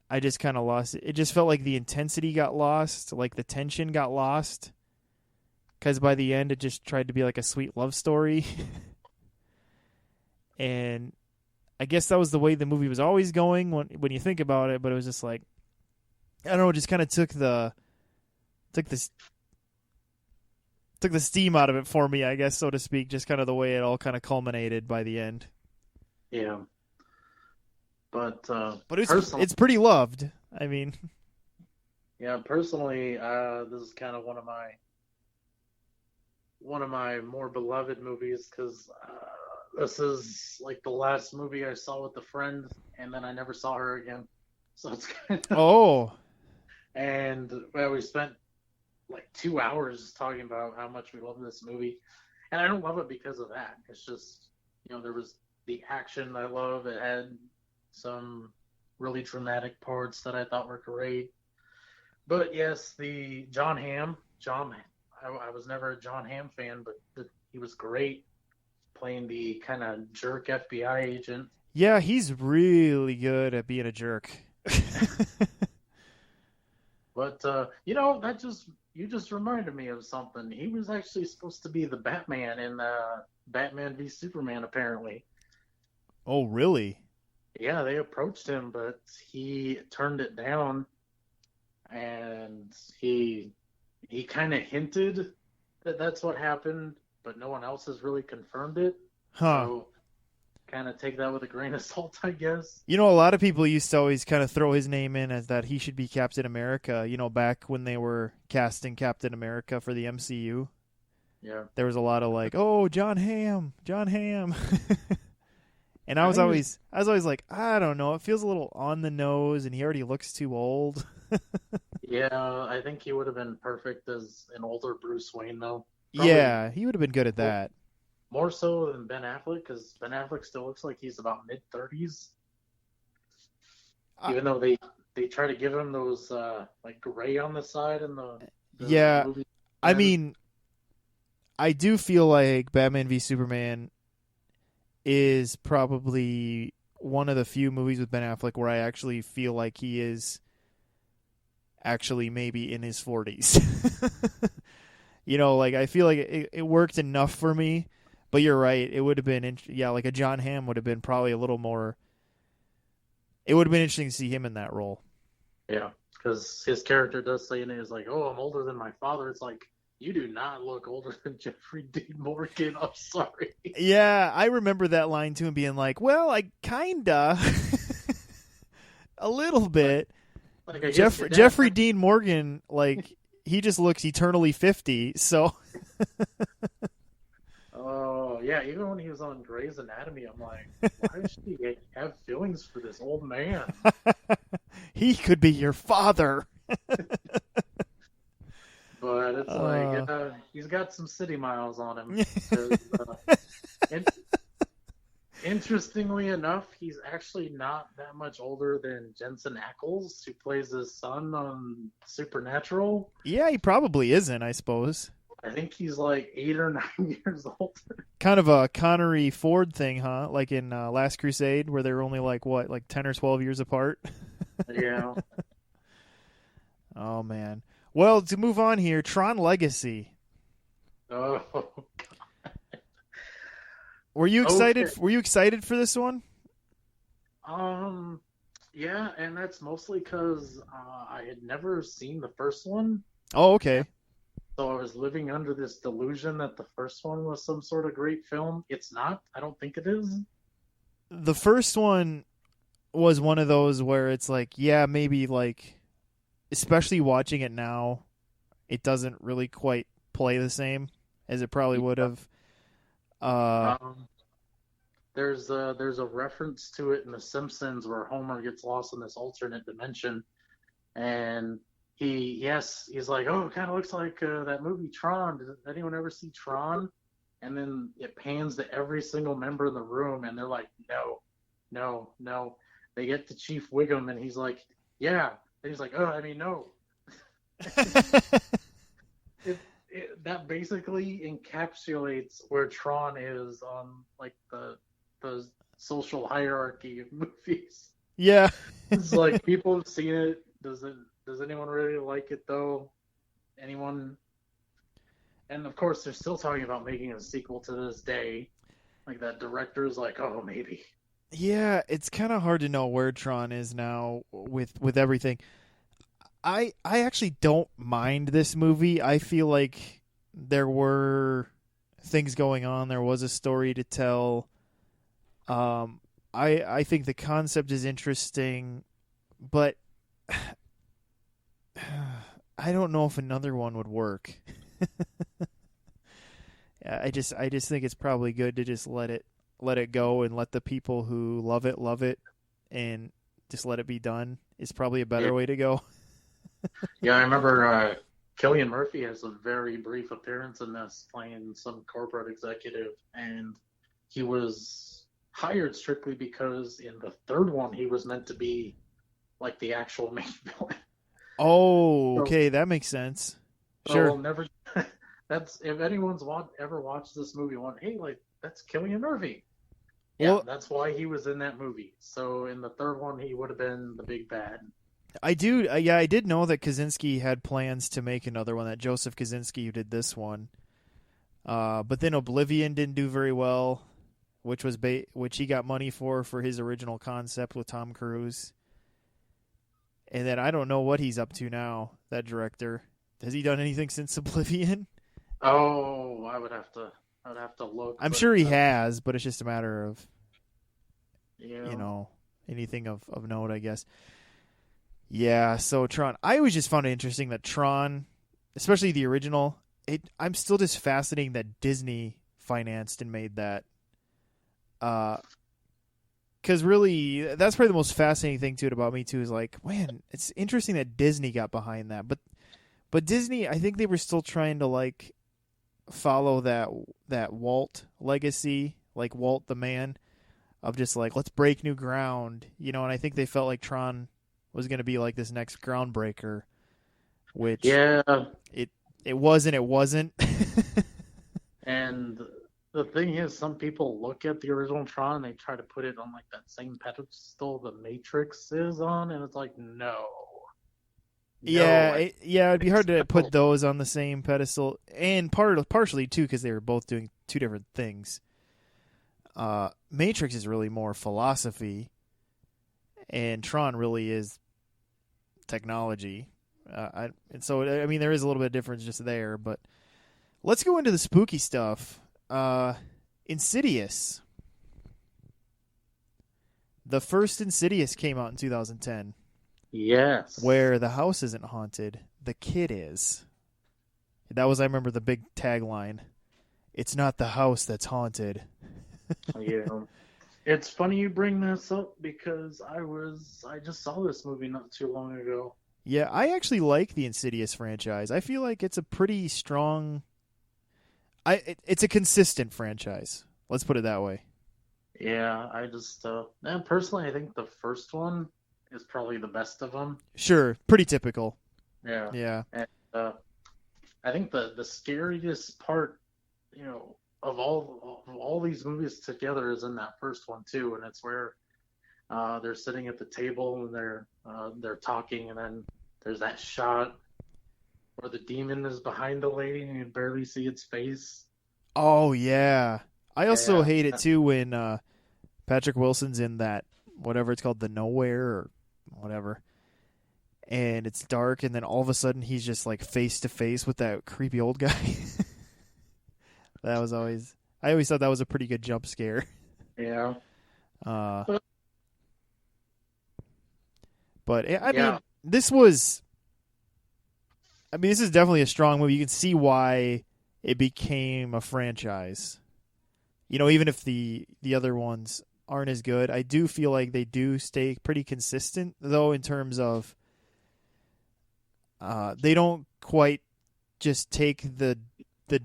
I just kind of lost it. It just felt like the intensity got lost, like the tension got lost. Because by the end, it just tried to be like a sweet love story. And I guess that was the way the movie was always going when you think about it. But it was just like, I don't know, it just kind of took this took the steam out of it for me, I guess, so to speak. Just kind of the way it all kind of culminated by the end. Yeah, but But personally, it's pretty loved. I mean, yeah, personally, this is kind of one of my more beloved movies because this is like the last movie I saw with a friend, and then I never saw her again. So it's kind of oh, And well, we spent like 2 hours talking about how much we love this movie, and I don't love it because of that. It's just, there was the action I love. It had some really dramatic parts that I thought were great. But yes, the John, I was never a John Hamm fan, but he was great playing the kind of jerk FBI agent. Yeah, he's really good at being a jerk. But that just you just reminded me of something. He was actually supposed to be the Batman in Batman v Superman, apparently. Oh, really? Yeah, they approached him, but he turned it down, and he kind of hinted that that's what happened, but no one else has really confirmed it. Huh. So kind of take that with a grain of salt, I guess. A lot of people used to always kind of throw his name in as that he should be Captain America, back when they were casting Captain America for the MCU. Yeah. There was a lot of like, "Oh, John Hamm, John Hamm." And I I was think always like, I don't know, it feels a little on the nose and he already looks too old. yeah, I think he would have been perfect as an older Bruce Wayne, though. Probably Yeah, he would have been good at that. more so than Ben Affleck, because Ben Affleck still looks like he's about mid-30s, Uh, even though they try to give him those like gray on the side in the yeah, movie. I mean, I do feel like Batman v Superman is probably one of the few movies with Ben Affleck where I actually feel like he is actually maybe in his 40s. Like I feel like it worked enough for me, but you're right. It would have been, like a John Hamm would have been probably a little more. It would have been interesting to see him in that role. Yeah, because his character does say in it, is like, "Oh, I'm older than my father." It's like, you do not look older than Jeffrey Dean Morgan. I'm sorry. Yeah, I remember that line too and being like, well, I kinda. A little bit. Like I guess Jeffrey Dean Morgan, like, he just looks eternally 50, so. Oh yeah, even when he was on Grey's Anatomy, I'm like, why does she have feelings for this old man? He could be your father. But it's like he's got some city miles on him. 'Cause, in- interestingly enough, he's actually not that much older than Jensen Ackles, who plays his son on Supernatural. Yeah, he probably isn't, I suppose. I think he's like 8 or 9 years older. Kind of a Connery Ford thing, huh? Like in Last Crusade, where they were only like 10 or 12 years apart. Yeah. Oh man. Well, to move on here, Tron Legacy. Oh. Were you excited? Okay. Were you excited for this one? Um. Yeah, and that's mostly because I had never seen the first one, Oh, okay. so I was living under this delusion that the first one was some sort of great film. It's not. I don't think it is. The first one was one of those where it's like, yeah, maybe like, especially watching it now, it doesn't really quite play the same as it probably would have. Um, there's a reference to it in The Simpsons where Homer gets lost in this alternate dimension, and he's like, oh, it kind of looks like that movie Tron. Did anyone ever see Tron? And then it pans to every single member in the room, and they're like, no, no, no. They get to Chief Wiggum, and he's like, yeah. And he's like, oh, I mean, no. That basically encapsulates where Tron is on like the social hierarchy of movies. Yeah. It's like people have seen it. Does anyone really like it though? Anyone? And of course, they're still talking about making a sequel to this day. Like that director is like, oh, maybe. Yeah, it's kind of hard to know where Tron is now with everything. I actually don't mind this movie. I feel like there were things going on. There was a story to tell. I think the concept is interesting, but I don't know if another one would work. I just think it's probably good to just let it go and let the people who love it, and just let it be done. Is probably a better way to go. Yeah, I remember Cillian Murphy has a very brief appearance in this, playing some corporate executive, and he was hired strictly because in the third one he was meant to be like the actual main villain. Oh, So, okay, that makes sense. so Sure. I'll never. That's if anyone's ever watched this movie, hey, like that's Cillian Murphy. Yeah, Well, that's why he was in that movie. So in the third one, he would have been the big bad. I do. Yeah, I did know that Kaczynski had plans to make another one. That Joseph Kaczynski who did this one. But then Oblivion didn't do very well, which he got money for his original concept with Tom Cruise. And then I don't know what he's up to now. That director, has he done anything since Oblivion? Oh, I would have to look, I'm but sure he has, but it's just a matter of you yeah, know anything of note, I guess. Yeah. So Tron, I always just found it interesting that Tron, especially the original, I'm still just fascinating that Disney financed and made that. Because really, that's probably the most fascinating thing to it about me too. Is like, man, it's interesting that Disney got behind that, but Disney, I think they were still trying to like follow that Walt legacy, like Walt the man, of just like let's break new ground, And I think they felt like Tron was going to be like this next groundbreaker, which yeah. it it wasn't. It wasn't. And the thing is, some people look at the original Tron and they try to put it on like that same pedestal the Matrix is on, and it's like, no, no, Yeah, it'd be hard to no. put those on the same pedestal, and partially too because they were both doing two different things. Matrix is really more philosophy, and Tron really is technology. And so I mean there is a little bit of difference just there, but let's go into the spooky stuff. Insidious. The first Insidious came out in 2010, Yes. where the house isn't haunted, the kid is. That was, I remember, the big tagline. It's not the house that's haunted. Yeah. It's funny you bring this up because I just saw this movie not too long ago. Yeah, I actually like the Insidious franchise. I feel like it's a pretty strong. It's a consistent franchise. Let's put it that way. Yeah, I just and personally, I think the first one is probably the best of them. Sure, pretty typical. Yeah, Yeah. and I think the scariest part, of all these movies together is in that first one too, and it's where they're sitting at the table and they're talking, and then there's that shot where the demon is behind the lady and you can barely see its face. Oh yeah. I also Yeah, hate it too when Patrick Wilson's in that whatever it's called, the Nowhere or whatever, and it's dark, and then all of a sudden he's just like face to face with that creepy old guy. That was always. I always thought that was a pretty good jump scare. yeah, Uh, but I yeah. mean, this was. I mean, this is definitely a strong movie. You can see why it became a franchise. Even if the other ones aren't as good, I do feel like they do stay pretty consistent, though, in terms of they don't quite just take the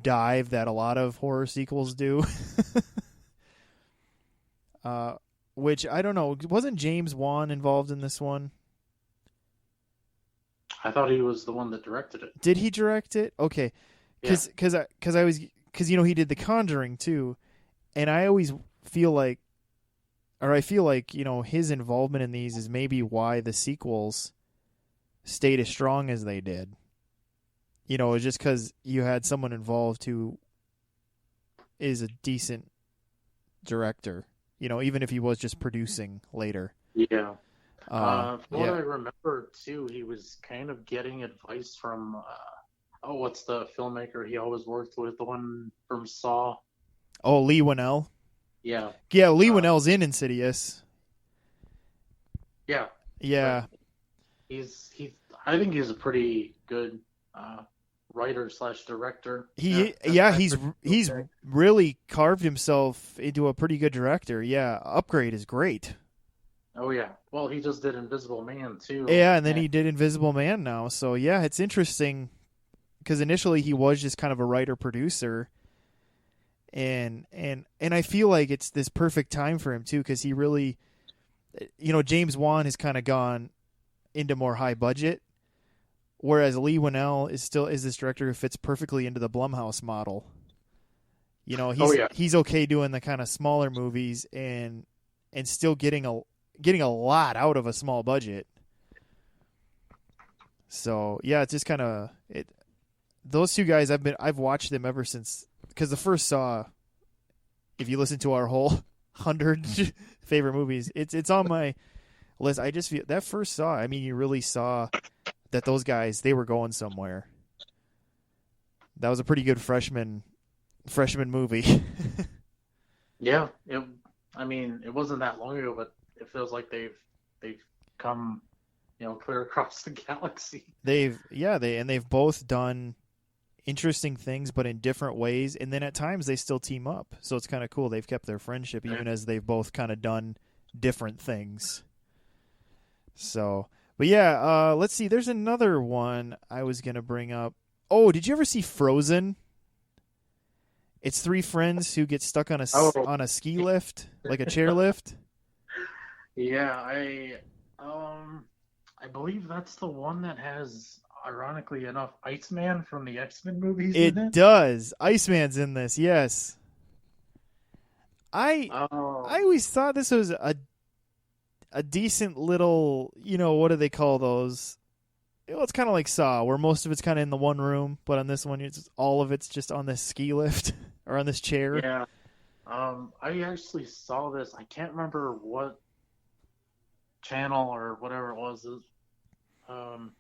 dive that a lot of horror sequels do. uh, which I don't know. Wasn't James Wan involved in this one? I thought he was the one that directed it. Did he direct it? Okay, Yeah, because I was because he did The Conjuring too, and I always feel like, or I feel like his involvement in these is maybe why the sequels stayed as strong as they did. It's just because you had someone involved who is a decent director. Even if he was just producing later. yeah. From what Yeah. I remember too, he was kind of getting advice from what's the filmmaker he always worked with, the one from Saw? Oh, Lee Winnell. Yeah, Yeah, Lee uh, Winnell's in Insidious. yeah. But Yeah. he's I think he's a pretty good uh, writer slash director. He As yeah, an he's actor, he's okay. really carved himself into a pretty good director. Yeah, Upgrade is great. Oh yeah. Well, he just did Invisible Man too, Yeah, and then and he did Invisible Man now. So yeah, it's interesting because initially he was just kind of a writer producer, and I feel like it's this perfect time for him too because he really, James Wan has kind of gone into more high budget, whereas Lee Winnell is this director who fits perfectly into the Blumhouse model. oh He's yeah, he's okay doing the kind of smaller movies and still getting a lot out of a small budget. So yeah, it's just kind of it. Those two guys, I've watched them ever since because the first Saw. If you listen to our whole 100 favorite movies, it's on my list. I just feel that first Saw. I mean, you really saw that those guys they were going somewhere. That was a pretty good freshman movie. yeah. I mean, it wasn't that long ago, but it feels like they've come, clear across the galaxy. they've both done interesting things, but in different ways. And then at times they still team up, so it's kind of cool. They've kept their friendship Yeah. even as they've both kind of done different things. So, but yeah, let's see. There's another one I was gonna bring up. Oh, did you ever see Frozen? It's three friends who get stuck on Oh, a ski lift, like a chair lift. yeah. I believe that's the one that has, ironically enough, Iceman from the X-Men movies in It it. does. Iceman's in this. Yes. I I Oh, always thought this was a decent little, what do they call those? Well, it's kind of like Saw, where most of it's kind of in the one room, but on this one, it's all of it's just on this ski lift or on this chair. yeah. I actually saw this. I can't remember what channel or whatever it was, um,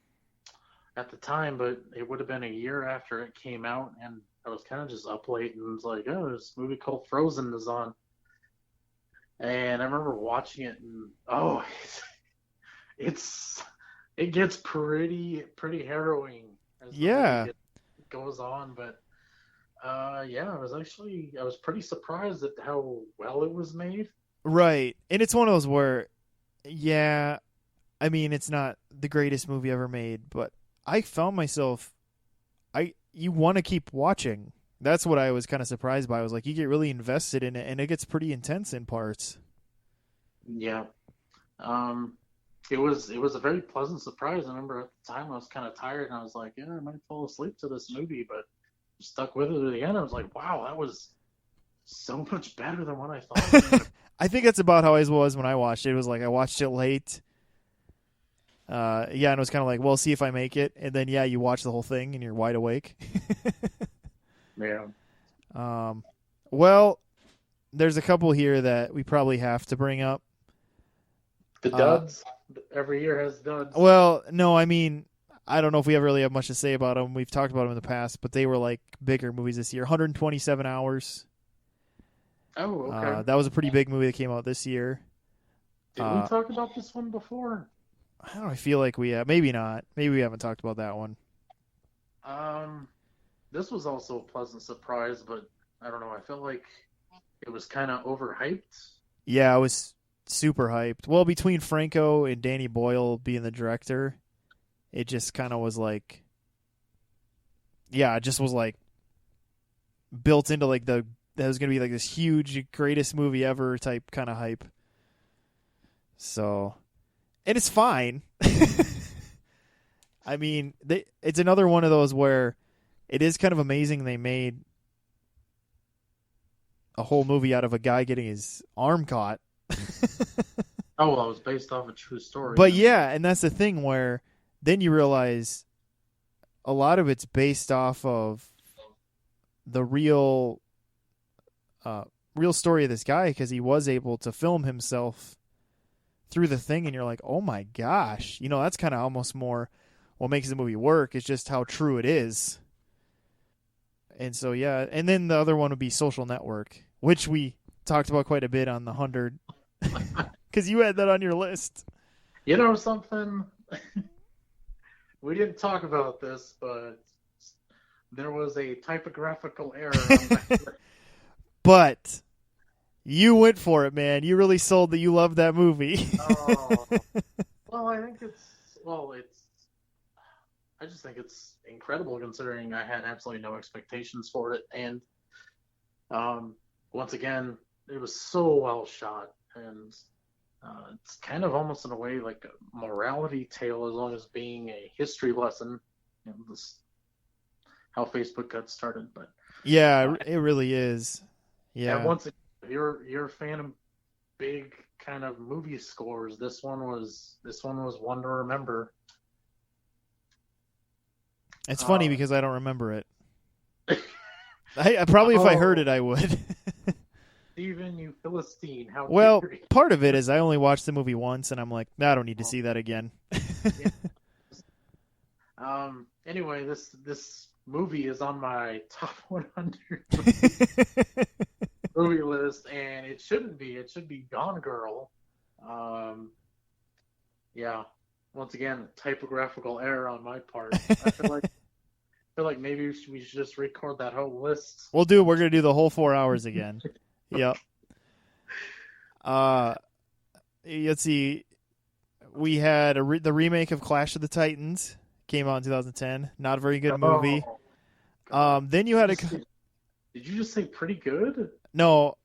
at the time, but it would have been a year after it came out, and I was kind of just up late and was like, "Oh, this movie called Frozen is on," and I remember watching it, and oh, it's it gets pretty harrowing as the movie Yeah, goes on, but yeah, I was pretty surprised at how well it was made. right. And it's one of those where, yeah, I mean, it's not the greatest movie ever made, but I found myself, you want to keep watching. That's what I was kind of surprised by. I was like, you get really invested in it, and it gets pretty intense in parts. Yeah. Um, it was a very pleasant surprise. I remember at the time I was kind of tired and I was like, yeah, I might fall asleep to this movie, but stuck with it to the end. I was like, wow, that was so much better than what I thought it was gonna I think that's about how I was when I watched it. It was like I watched it late. Yeah, and it was kind of like, well, see if I make it, and then yeah, you watch the whole thing and you're wide awake. be. Yeah. um, well, there's a couple here that we probably have to bring up. The Uh, duds. Every year has duds. well, no, I mean, I don't know if we ever really have much to say about them. We've talked about them in the past, but they were like bigger movies this year. 127 hours. Oh, okay. That was a pretty big movie that came out this year. Did we Uh, talk about this one before? I don't know, I feel like we have. Maybe not. Maybe we haven't talked about that one. Um, this was also a pleasant surprise, but I don't know. I felt like it was kind of overhyped. Yeah, I was super hyped. Well, between Franco and Danny Boyle being the director, it just kind of was like, yeah, it just was like built into like that was gonna be like this huge, greatest movie ever type kind of hype. So, and it's fine. I mean, it's another one of those where it is kind of amazing they made a whole movie out of a guy getting his arm caught. Oh, well, it was based off a true story. But I mean, yeah, and that's the thing where then you realize a lot of it's based off of the real story of this guy because he was able to film himself through the thing, and you're like, oh my gosh, that's kind of almost more what makes the movie work is just how true it is. And so yeah, and then the other one would be Social Network, which we talked about quite a bit on the 100 because you had that on your list. you know something? We didn't talk about this, but there was a typographical error on my. But You went for it, man. You really sold that you loved that movie. Oh, well, I think it's I just think it's incredible considering I had absolutely no expectations for it, and um, once again, it was so well shot, and it's kind of almost in a way like a morality tale as long as being a history lesson. This how Facebook got started, but Yeah, uh, it really is. and Yeah. once again, if you're a fan of big kind of movie scores, this one was one to remember. It's funny Um, because I don't remember it. I probably if I heard oh, it, I would. Steven, you Philistine, how Well, dare you? part of it is I only watched the movie once, and I'm like, "Nah, I don't need to Oh, see that again." yeah. Anyway, this movie is on my top 100 movie list, and it shouldn't be. It should be Gone Girl. Um, yeah. Once again, typographical error on my part. I feel like maybe we should just record that whole list. We'll do. We're gonna do the whole 4 hours again. Yep. Uh, let's see. We had the remake of Clash of the Titans came out in 2010. Not a very good movie. Oh God! Then you had a Did you just say pretty good? no,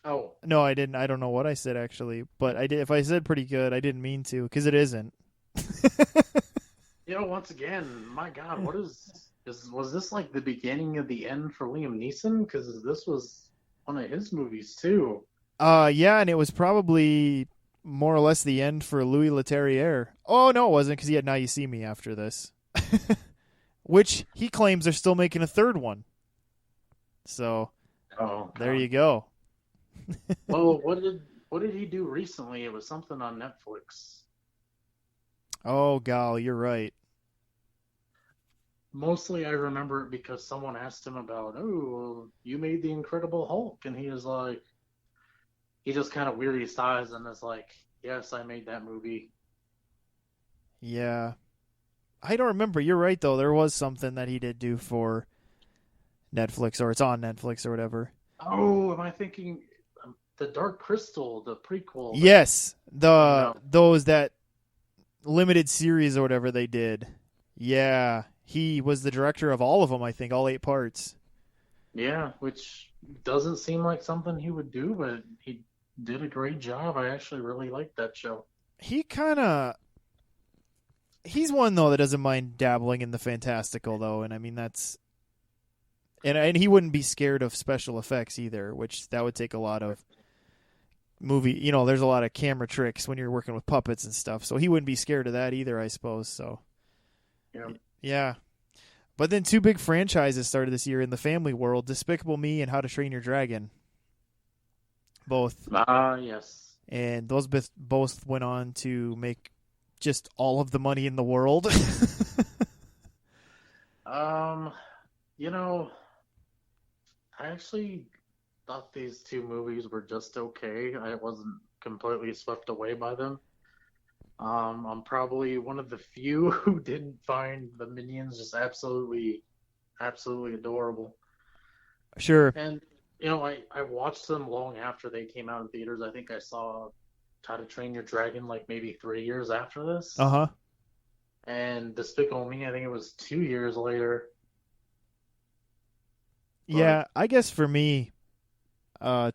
Oh, no, I didn't. I don't know what I said actually, but I did. If I said pretty good, I didn't mean to because it isn't. once again, my God, was this like the beginning of the end for Liam Neeson? Because this was one of his movies too. Yeah, and it was probably more or less the end for Louis Leterrier. Oh no, it wasn't because he had Now You See Me after this, which he claims they're still making a third one. So Oh there God. you go. Well, what did he do recently? It was something on Netflix. Oh golly, you're right. Mostly, I remember it because someone asked him about, oh, well, you made the Incredible Hulk, and he was like, he just kind of weary his eyes and is like, yes, I made that movie. Yeah, I don't remember. You're right though. There was something that he did do for Netflix, or it's on Netflix or whatever. Oh, am I thinking the Dark Crystal, the prequel that Yes, came the out? those that limited series or whatever they did. Yeah, he was the director of all of them. I think all 8 parts. Yeah, which doesn't seem like something he would do, but he did a great job. I actually really liked that show. He kind of he's one though that doesn't mind dabbling in the fantastical though, and I mean that's and he wouldn't be scared of special effects either, which that would take a lot of movie. There's a lot of camera tricks when you're working with puppets and stuff, so he wouldn't be scared of that either, I suppose. So Yeah. yeah. But then two big franchises started this year in the family world: Despicable Me and How to Train Your Dragon. Both, Ah, yes. and those both went on to make just all of the money in the world. Um, you know, I actually thought these two movies were just okay. I wasn't completely swept away by them. I'm probably one of the few who didn't find the Minions just absolutely adorable. Sure. And I watched them long after they came out in theaters. I think I saw How to Train Your Dragon like maybe 3 years after Uh this, huh. and Despicable Me, I think it was 2 years later. But Yeah, I guess for me, uh,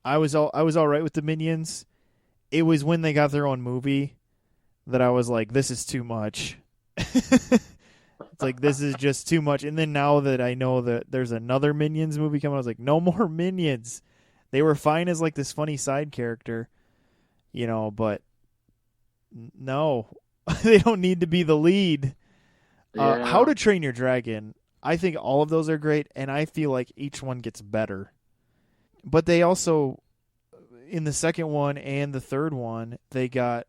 I was all right with the Minions. It was when they got their own movie that I was like, this is too much. It's like this is just too much. And then now that I know that there's another Minions movie coming, I was like, no more Minions. They were fine as like this funny side character, but no, they don't need to be the lead. How yeah, to Train Your Dragon. I think all of those are great, and I feel like each one gets better. But they also, in the second one and the third one, they got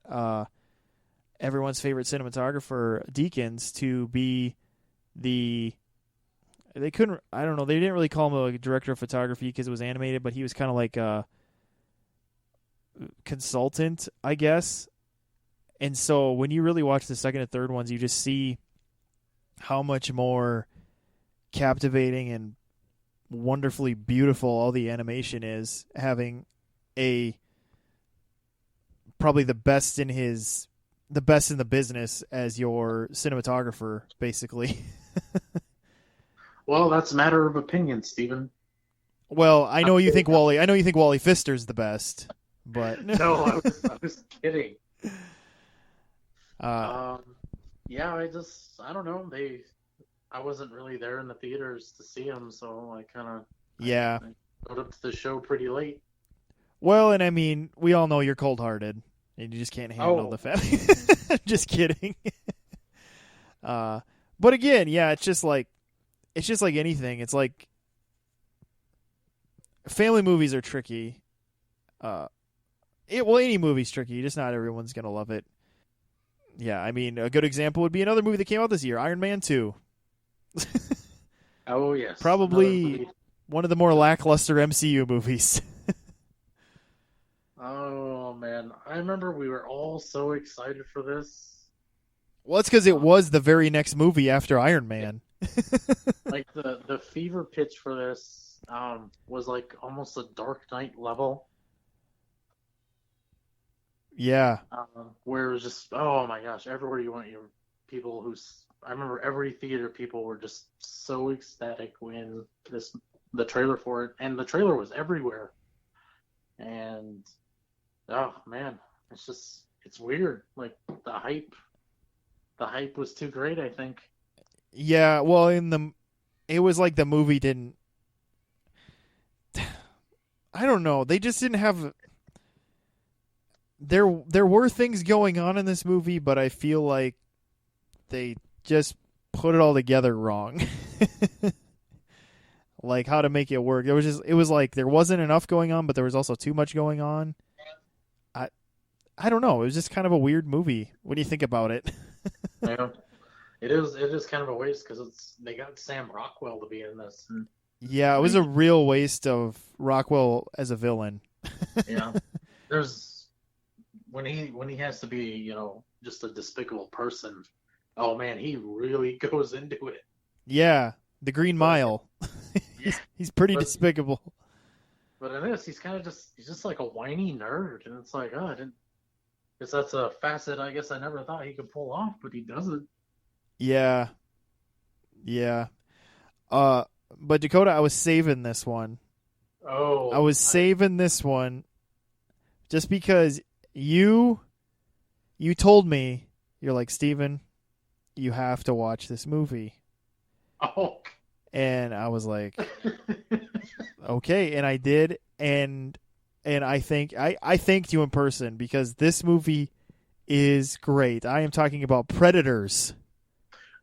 everyone's favorite cinematographer, Deakins, to be the. They couldn't. I don't know. They didn't really call him a director of photography because it was animated, but he was kind of like a consultant, I guess. And so when you really watch the second and third ones, you just see how much more captivating and wonderfully beautiful all the animation is, having a probably the best in the business as your cinematographer, basically. Well, that's a matter of opinion, Stephen. Well, I know you think Okay. Wally. I know you think Wally Pfister's the best, but No, I was kidding. uh, Um, yeah, I don't know. I wasn't really there in the theaters to see them, so yeah. I showed up to the show pretty late. Well, and I mean, we all know you're cold-hearted, and you just can't handle the Oh, fact. Just kidding. But again, yeah, it's just like anything. It's like family movies are tricky. Uh, well, any movie's tricky. Just not everyone's gonna love it. Yeah, I mean, a good example would be another movie that came out this year, Iron Man 2. oh yes, another Probably movie. one of the more lackluster MCU movies. Oh man, I remember we were all so excited for this. Well, it's because it Uh, was the very next movie after Iron yeah, Man. like the fever pitch for this was like almost a Dark Knight level, Yeah, where it was just oh my gosh, everywhere you went, you people who's I remember every theater people were just so ecstatic when the trailer for it, and the trailer was everywhere, and oh man, it's weird. Like the hype was too great, I think. yeah. Well, it was like the movie didn't. I don't know. They just didn't have. There were things going on in this movie, but I feel like they just put it all together wrong. Like how to make it work. It was like there wasn't enough going on, but there was also too much going on. I I don't know. It was just kind of a weird movie when you think about it. Yeah, it is kind of a waste because they got Sam Rockwell to be in this, and Yeah, it I was mean, a real waste of Rockwell as a villain. yeah, there's when he has to be just a despicable person. Oh man, he really goes into it. Yeah, the Green But Mile. yeah, He's pretty but despicable. but in this, he's just like a whiny nerd, and it's like oh, I didn't. Guess that's a facet I guess I never thought he could pull off, but he does it. Yeah, yeah. Uh, but Dakota, I was saving this one. I Oh, was saving this one just because you you told me you're like Steven, you have to watch this movie, oh, and I was like, okay, and I did, and I thanked you in person because this movie is great. I am talking about Predators.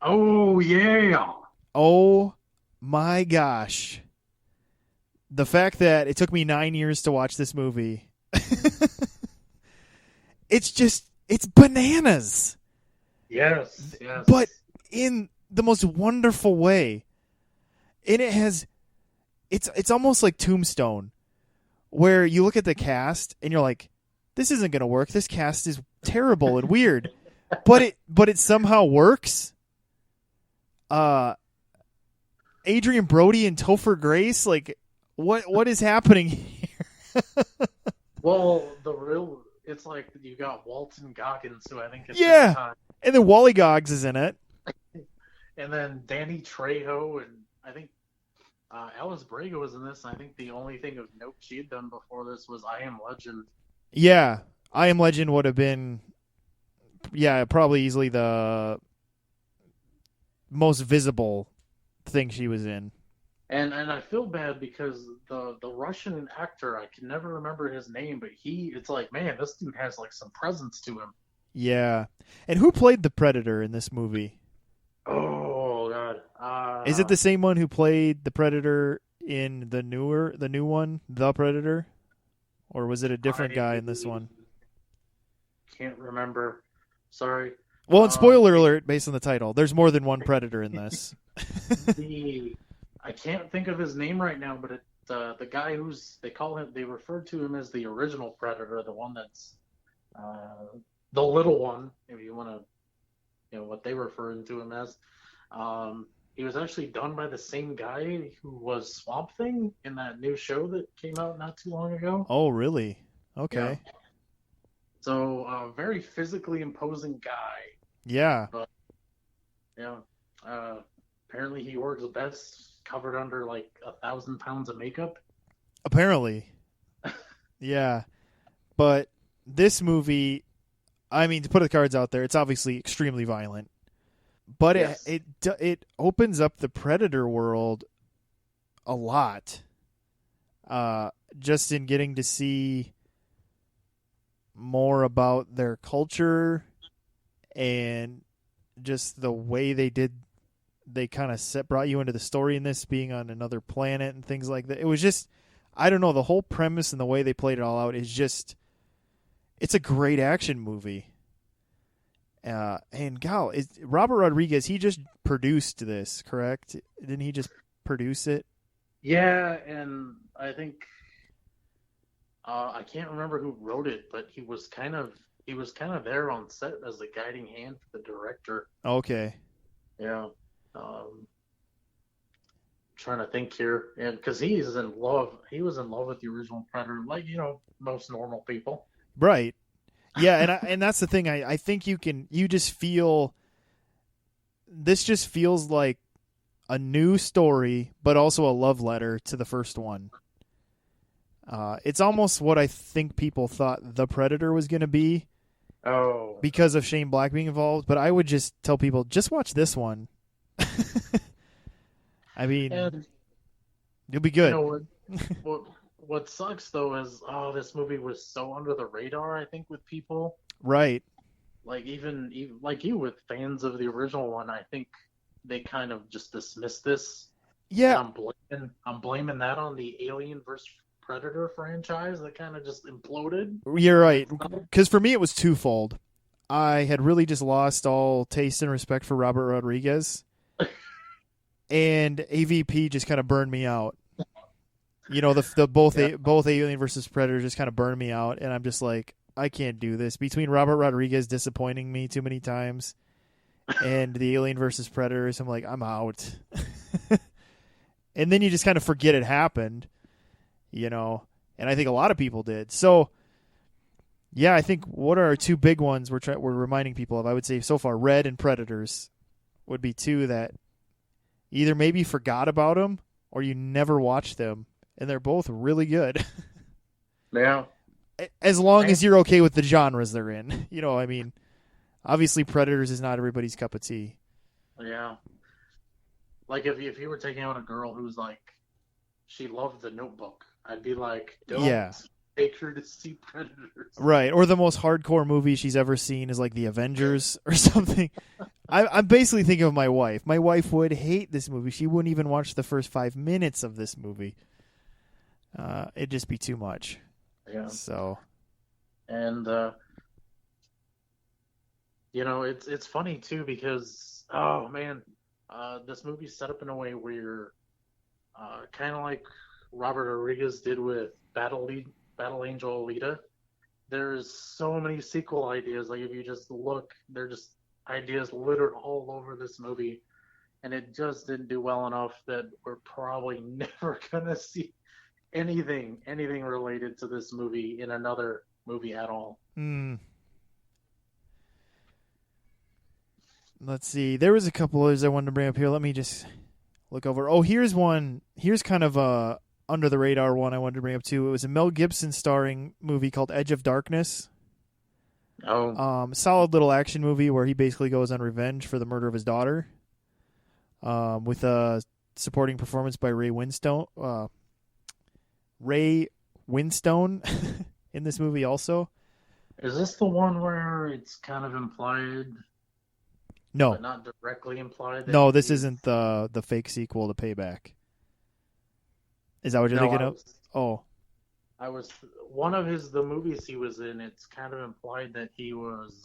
oh yeah. Oh my gosh. The fact that it took me 9 years to watch this movie, it's bananas, Yes, but yes. in the most wonderful way. And it's almost like Tombstone, where you look at the cast and you're like, this isn't gonna work. This cast is terrible and weird, but it somehow works. Uh, Adrian Brody and Topher Grace, like what is happening here? Well, it's like you got Walton Goggins, who I think at this Yeah, time, and then Wally Goggs is in it. and then Danny Trejo, and I think Alice Braga was in this. And I think the only thing of note she had done before this was I Am Legend. Yeah, I Am Legend would have been, yeah, probably easily the most visible thing she was in. And I feel bad because the Russian actor, I can never remember his name, but it's like, man, this dude has like some presence to him. Yeah, and who played the Predator in this movie? Oh God. Is it the same one who played the Predator in the new one, The Predator, or was it a different I guy in this one? can't remember. Sorry. Well, and Um, spoiler alert, based on the title, there's more than one Predator in this. the I can't think of his name right now, but the guy they refer to him as the original Predator, the one that's uh, the little one, if you want to, what they refer to him as. Um, he was actually done by the same guy who was Swamp Thing in that new show that came out not too long ago. Oh, really? Yeah. Okay. So, very physically imposing guy, Yeah. but yeah, uh, apparently he works best covered under like 1,000 pounds of makeup. Apparently. Yeah. But this movie, I mean, to put the cards out there, it's obviously extremely violent. But Yes. it opens up the Predator world a lot. Uh, just in getting to see more about their culture and just the way they kind of brought you into the story in this being on another planet and things like that. It was just, I don't know, the whole premise and the way they played it all out is just, it's a great action movie. And gal, is Robert Rodriguez, he just produced this, correct? Didn't he just produce it? Yeah, and I think I can't remember who wrote it, but he was kind of there on set as a guiding hand for the director. Okay. Yeah. Trying to think here, and because he's in love, he was in love with the original Predator, like most normal people. Right. Yeah, and that's the thing. I think you just feel this just feels like a new story, but also a love letter to the first one. It's almost what I think people thought The Predator was going to be Oh, because of Shane Black being involved. But I would just tell people, just watch this one. I mean, and you'll be you good. know what what sucks though is this movie was so under the radar. I think with people Right. like even like you with fans of the original one, I think they kind of just dismissed this, and Yeah, I'm blaming that on the Alien versus Predator franchise that kind of just imploded. you're And right. it's not. Because for me, it was twofold. I had really just lost all taste and respect for Robert Rodriguez, and AVP just kind of burned me out. The Yeah. both Alien versus Predator just kind of burned me out, and I'm just like, I can't do this. Between Robert Rodriguez disappointing me too many times and the Alien versus Predators, I'm like, I'm out. And then you just kind of forget it happened, and I think a lot of people did. So yeah, I think what are our two big ones we're reminding people of? I would say so far, Red and Predators would be two that either maybe forgot about them or you never watched them, and they're both really good. Yeah. As long I, as you're okay with the genres they're in. I mean, obviously Predators is not everybody's cup of tea. yeah. Like if you were taking out a girl who's like she loved the Notebook, I'd be like, don't Yeah. take her to see Predators. Right. Or the most hardcore movie she's ever seen is like The Avengers or something. I'm basically thinking of my wife. My wife would hate this movie. She wouldn't even watch the first 5 minutes of this movie. It'd just be too much. Yeah. So, And it's funny too because oh man, this movie's set up in a way where you're kind of like Robert Rodriguez did with Battle Angel Alita. There's so many sequel ideas. Like if you just look, they're just ideas littered all over this movie, and it just didn't do well enough that we're probably never gonna see anything related to this movie in another movie at all. hmm. Let's see. There was a couple others I wanted to bring up here. Let me just look over. Oh, here's one. Here's kind of a under the radar one I wanted to bring up too. It was a Mel Gibson starring movie called Edge of Darkness. Oh, Solid little action movie where he basically goes on revenge for the murder of his daughter. With a supporting performance by Ray Winstone. Ray Winstone in this movie also. is this the one where it's kind of implied, No, but not directly implied that no, this he's? isn't the fake sequel to Payback. Is that what you're No, thinking of? Oh, I was one of the movies he was in. It's kind of implied that he was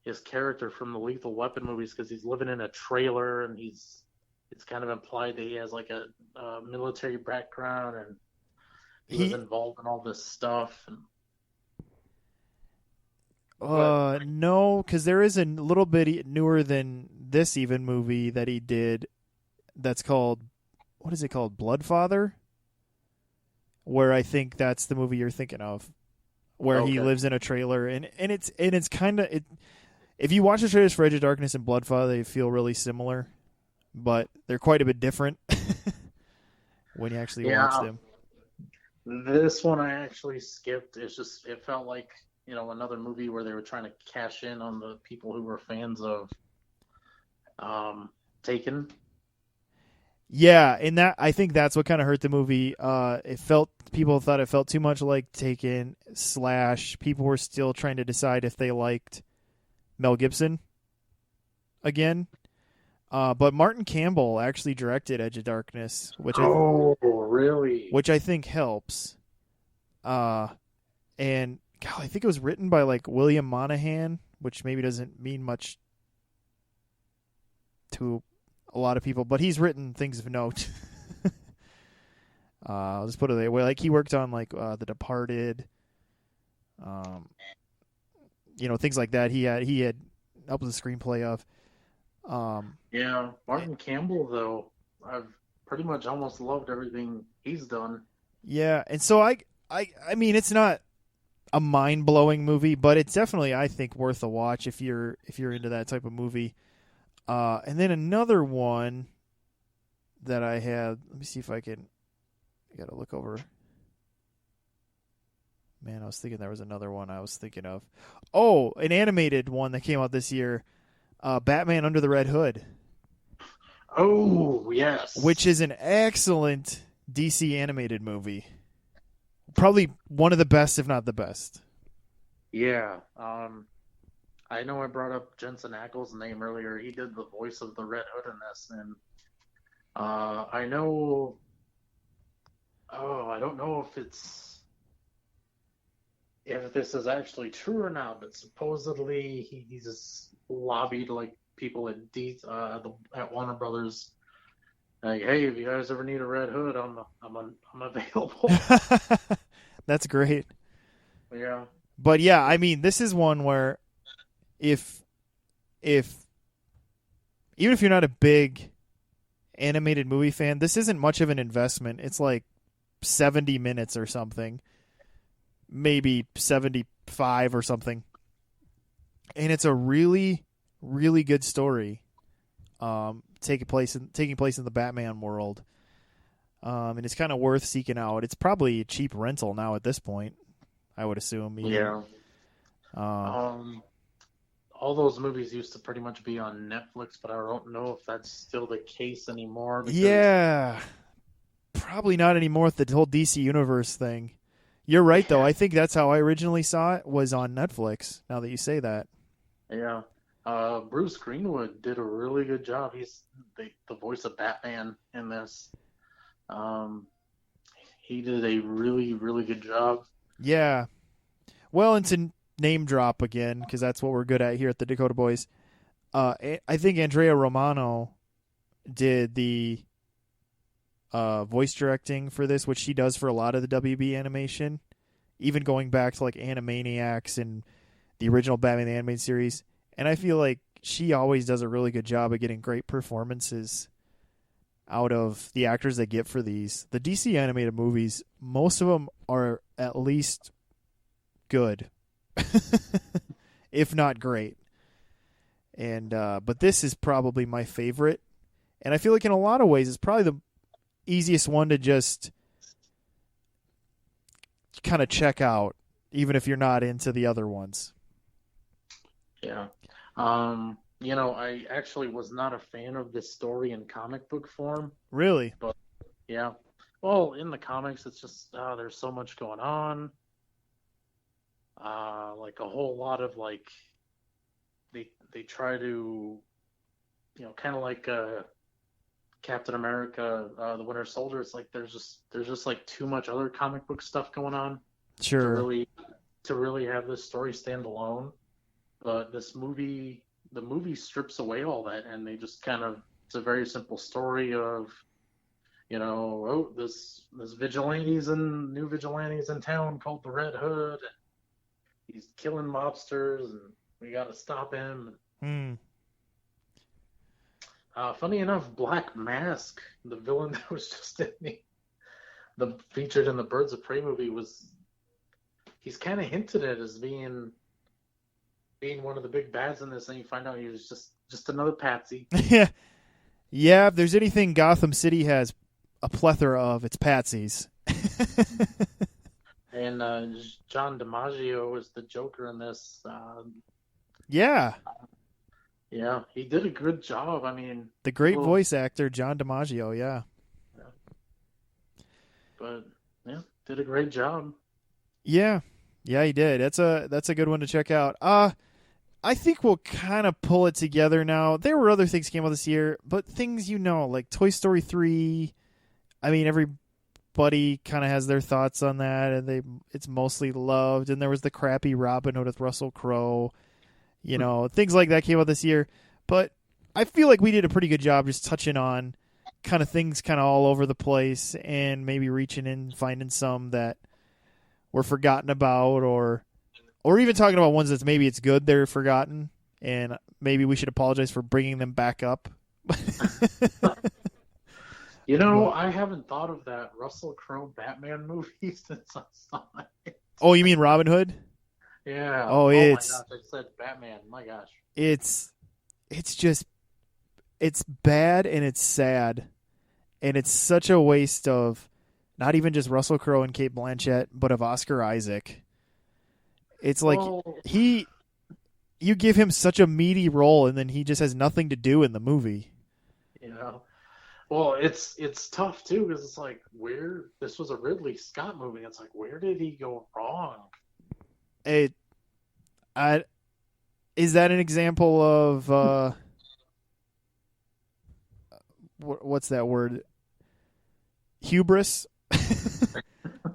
his character from the Lethal Weapon movies because he's living in a trailer and it's kind of implied that he has like a military background and he was he involved in all this stuff. But no, because there is a little bit newer than this even movie that he did that's called, what is it called? Bloodfather? Where I think that's the movie you're thinking of, where he Okay. lives in a trailer, and it's kind of it. If you watch the trailers for Edge of Darkness and Bloodfather, they feel really similar, but they're quite a bit different when you actually watch Yeah, them. this one I actually skipped. It's just it felt like, another movie where they were trying to cash in on the people who were fans of Taken. Yeah, and that I think that's what kind of hurt the movie. It felt people thought it felt too much like Taken slash. People were still trying to decide if they liked Mel Gibson again. But Martin Campbell actually directed Edge of Darkness, Oh, really? which I think helps. Uh, and God, I think it was written by like William Monahan, which maybe doesn't mean much to a lot of people, but he's written things of note. I'll just put it that way. Like he worked on like The Departed, um, things like that. He had helped with the screenplay of. Yeah, Martin Campbell though, I've pretty much almost loved everything he's done. Yeah, and so I mean, it's not a mind blowing movie, but it's definitely I think worth a watch if you're into that type of movie. And then another one that I had. Let me see if I can. I gotta look over. Man, I was thinking there was another one I was thinking of. Oh, an animated one that came out this year. Batman Under the Red Hood, Oh, which yes. is an excellent DC animated movie. Probably one of the best, if not the best. Yeah. I know I brought up Jensen Ackles' name earlier. He did the voice of the Red Hood in this, and I know. Oh, I don't know if this is actually true or not, but supposedly he's lobbied like people at Warner Brothers, like, hey, if you guys ever need a Red Hood, I'm available. That's great. Yeah, But yeah, I mean, this is one where if if even if you're not a big animated movie fan, this isn't much of an investment. It's like 70 minutes or something, maybe 75 or something. And it's a really really good story. Taking place in the Batman world. And it's kind of worth seeking out. It's probably a cheap rental now at this point, I would assume even. yeah. Um, Um, all those movies used to pretty much be on Netflix, but I don't know if that's still the case anymore because yeah, probably not anymore with the whole DC Universe thing. You're right though. yeah, I think that's how I originally saw it was on Netflix. Now that you say that. yeah. Bruce Greenwood did a really good job. He's the voice of Batman in this. Um, he did a really, really good job. Yeah. Well, and to name drop again because that's what we're good at here at the Dakota Boys. I think Andrea Romano did the voice directing for this, which she does for a lot of the WB animation, even going back to like Animaniacs and the original Batman the Animated Series. And I feel like she always does a really good job of getting great performances out of the actors they get for these. The DC animated movies, most of them are at least good, if not great. And but this is probably my favorite, and I feel like in a lot of ways it's probably the easiest one to just kind of check out, even if you're not into the other ones. Yeah. I actually was not a fan of this story in comic book form, Really? but yeah. Well, in the comics, it's just there's so much going on. Like a whole lot of like they try to, kind of like Captain America, the Winter Soldier. It's like there's just like too much other comic book stuff going on to Sure. really to really have this story stand alone. But the movie strips away all that, and they just kind of it's a very simple story of this new vigilantes in town called the Red Hood, and he's killing mobsters, and we got to stop him. Hmm. Funny enough, Black Mask, the villain that was just in the featured in the Birds of Prey movie, was he's kind of hinted at as being one of the big bads in this, and you find out he was just another patsy. Yeah, yeah. If there's anything Gotham City has a plethora of, it's patsies. And John DiMaggio is the Joker in this. Yeah, Yeah, he did a good job. I mean, the great well, voice actor John DiMaggio. Yeah, yeah, but yeah, did a great job. yeah, yeah. He did. That's a good one to check out. I think we'll kind of pull it together now. There were other things came out this year, but things like Toy Story 3. I mean, everybody kind of has their thoughts on that, and it's mostly loved. And there was the crappy Robin Hood with Russell Crowe. Things like that came out this year. But I feel like we did a pretty good job just touching on kind of things kind of all over the place and maybe reaching in, finding some that were forgotten about or even talking about ones that maybe it's good they're forgotten, and maybe we should apologize for bringing them back up. But, I haven't thought of that Russell Crowe Batman movie since I saw it. oh, you mean Robin Hood? Yeah. Oh, Oh my gosh, I said Batman. My gosh. it's just it's bad and it's sad, and it's such a waste of not even just Russell Crowe and Kate Blanchett, but of Oscar Isaac. It's like Well, you give him such a meaty role, and then he just has nothing to do in the movie. you know, well, it's tough too because it's like where this was a Ridley Scott movie. It's like where did he go wrong? It, I, is that an example of what's that word? Hubris?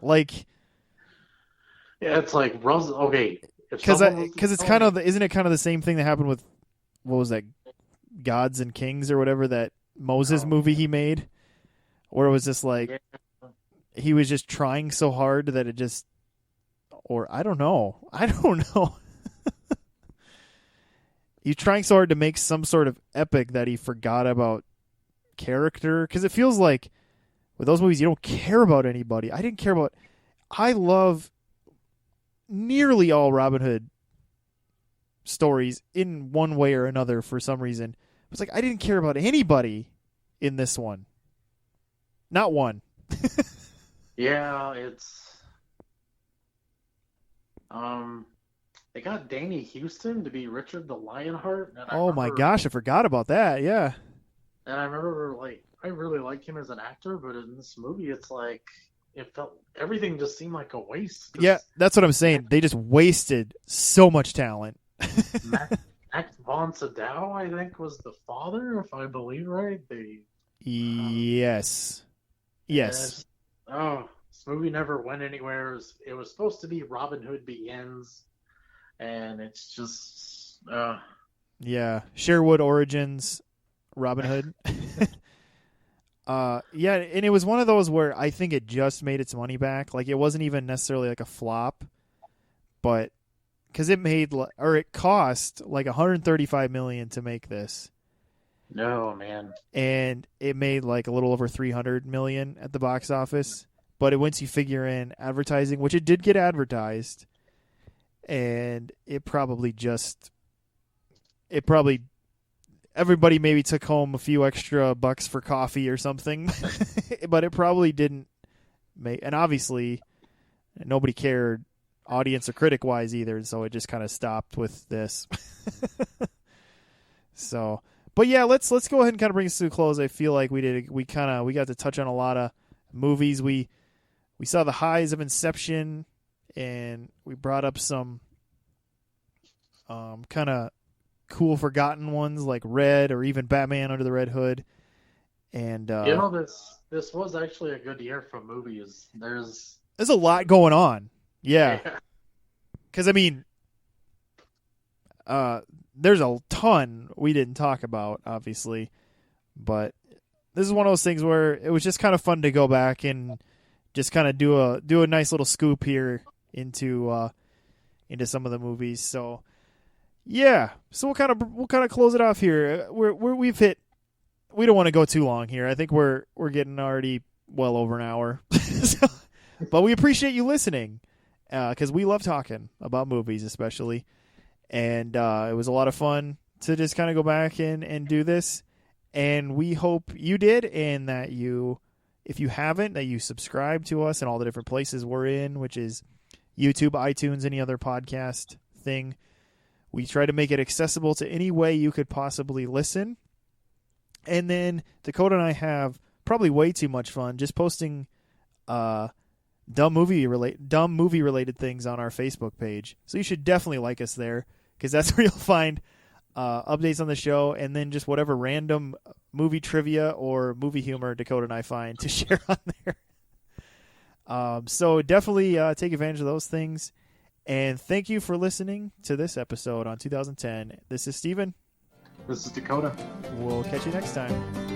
Like, Yeah, it's like Russell. Okay, if because someone was to because it's tell kind me, of isn't it kind of the same thing that happened with what was that, Gods and Kings or whatever, that Moses oh, movie he made, where it was just like yeah, he was just trying so hard that it just, or I don't know. He's trying so hard to make some sort of epic that he forgot about character, because it feels like with those movies you don't care about anybody. I love nearly all Robin Hood stories in one way or another for some reason. It's like I didn't care about anybody in this one. Not one. yeah, it's they got Danny Houston to be Richard the Lionheart, and Oh my gosh, I forgot about that. Yeah. I remember like I really like him as an actor, but in this movie, it's like it felt everything just seemed like a waste. Yeah, that's what I'm saying. They just wasted so much talent. Max von Sydow, I think, was the father, if I believe right. Yes. Yes. Oh, this movie never went anywhere. It was supposed to be Robin Hood Begins, and it's just Yeah. Sherwood Origins, Robin Hood. Yeah, and it was one of those where I think it just made its money back. Like, it wasn't even necessarily like a flop, but because it cost like $135 million to make this, no man. and it made like a little over $300 million at the box office. But once you figure in advertising, which it did get advertised, and it probably everybody maybe took home a few extra bucks for coffee or something, but it probably didn't make. And obviously, nobody cared, audience or critic wise either. So it just kind of stopped with this. So, but yeah, let's go ahead and kind of bring this to a close. I feel like we got to touch on a lot of movies. We saw the highs of Inception, and we brought up some kind of cool forgotten ones like Red, or even Batman Under the Red Hood. And This was actually a good year for movies. There's a lot going on. Yeah. yeah, Because, I mean, there's a ton we didn't talk about, obviously. But this is one of those things where it was just kind of fun to go back and just kind of do a nice little scoop here into some of the movies. So, yeah. So we'll kind of close it off here. We've hit we don't want to go too long here. I think we're getting already well over an hour. So, but we appreciate you listening because we love talking about movies, especially. And it was a lot of fun to just kind of go back and do this. And we hope you did, and that you, if you haven't, that you subscribe to us in all the different places we're in, which is YouTube, iTunes, any other podcast thing. We try to make it accessible to any way you could possibly listen. And then Dakota and I have probably way too much fun just posting dumb movie related things on our Facebook page. So you should definitely like us there, because that's where you'll find updates on the show, and then just whatever random movie trivia or movie humor Dakota and I find to share on there. So definitely take advantage of those things. And thank you for listening to this episode on 2010. This is Steven. This is Dakota. We'll catch you next time.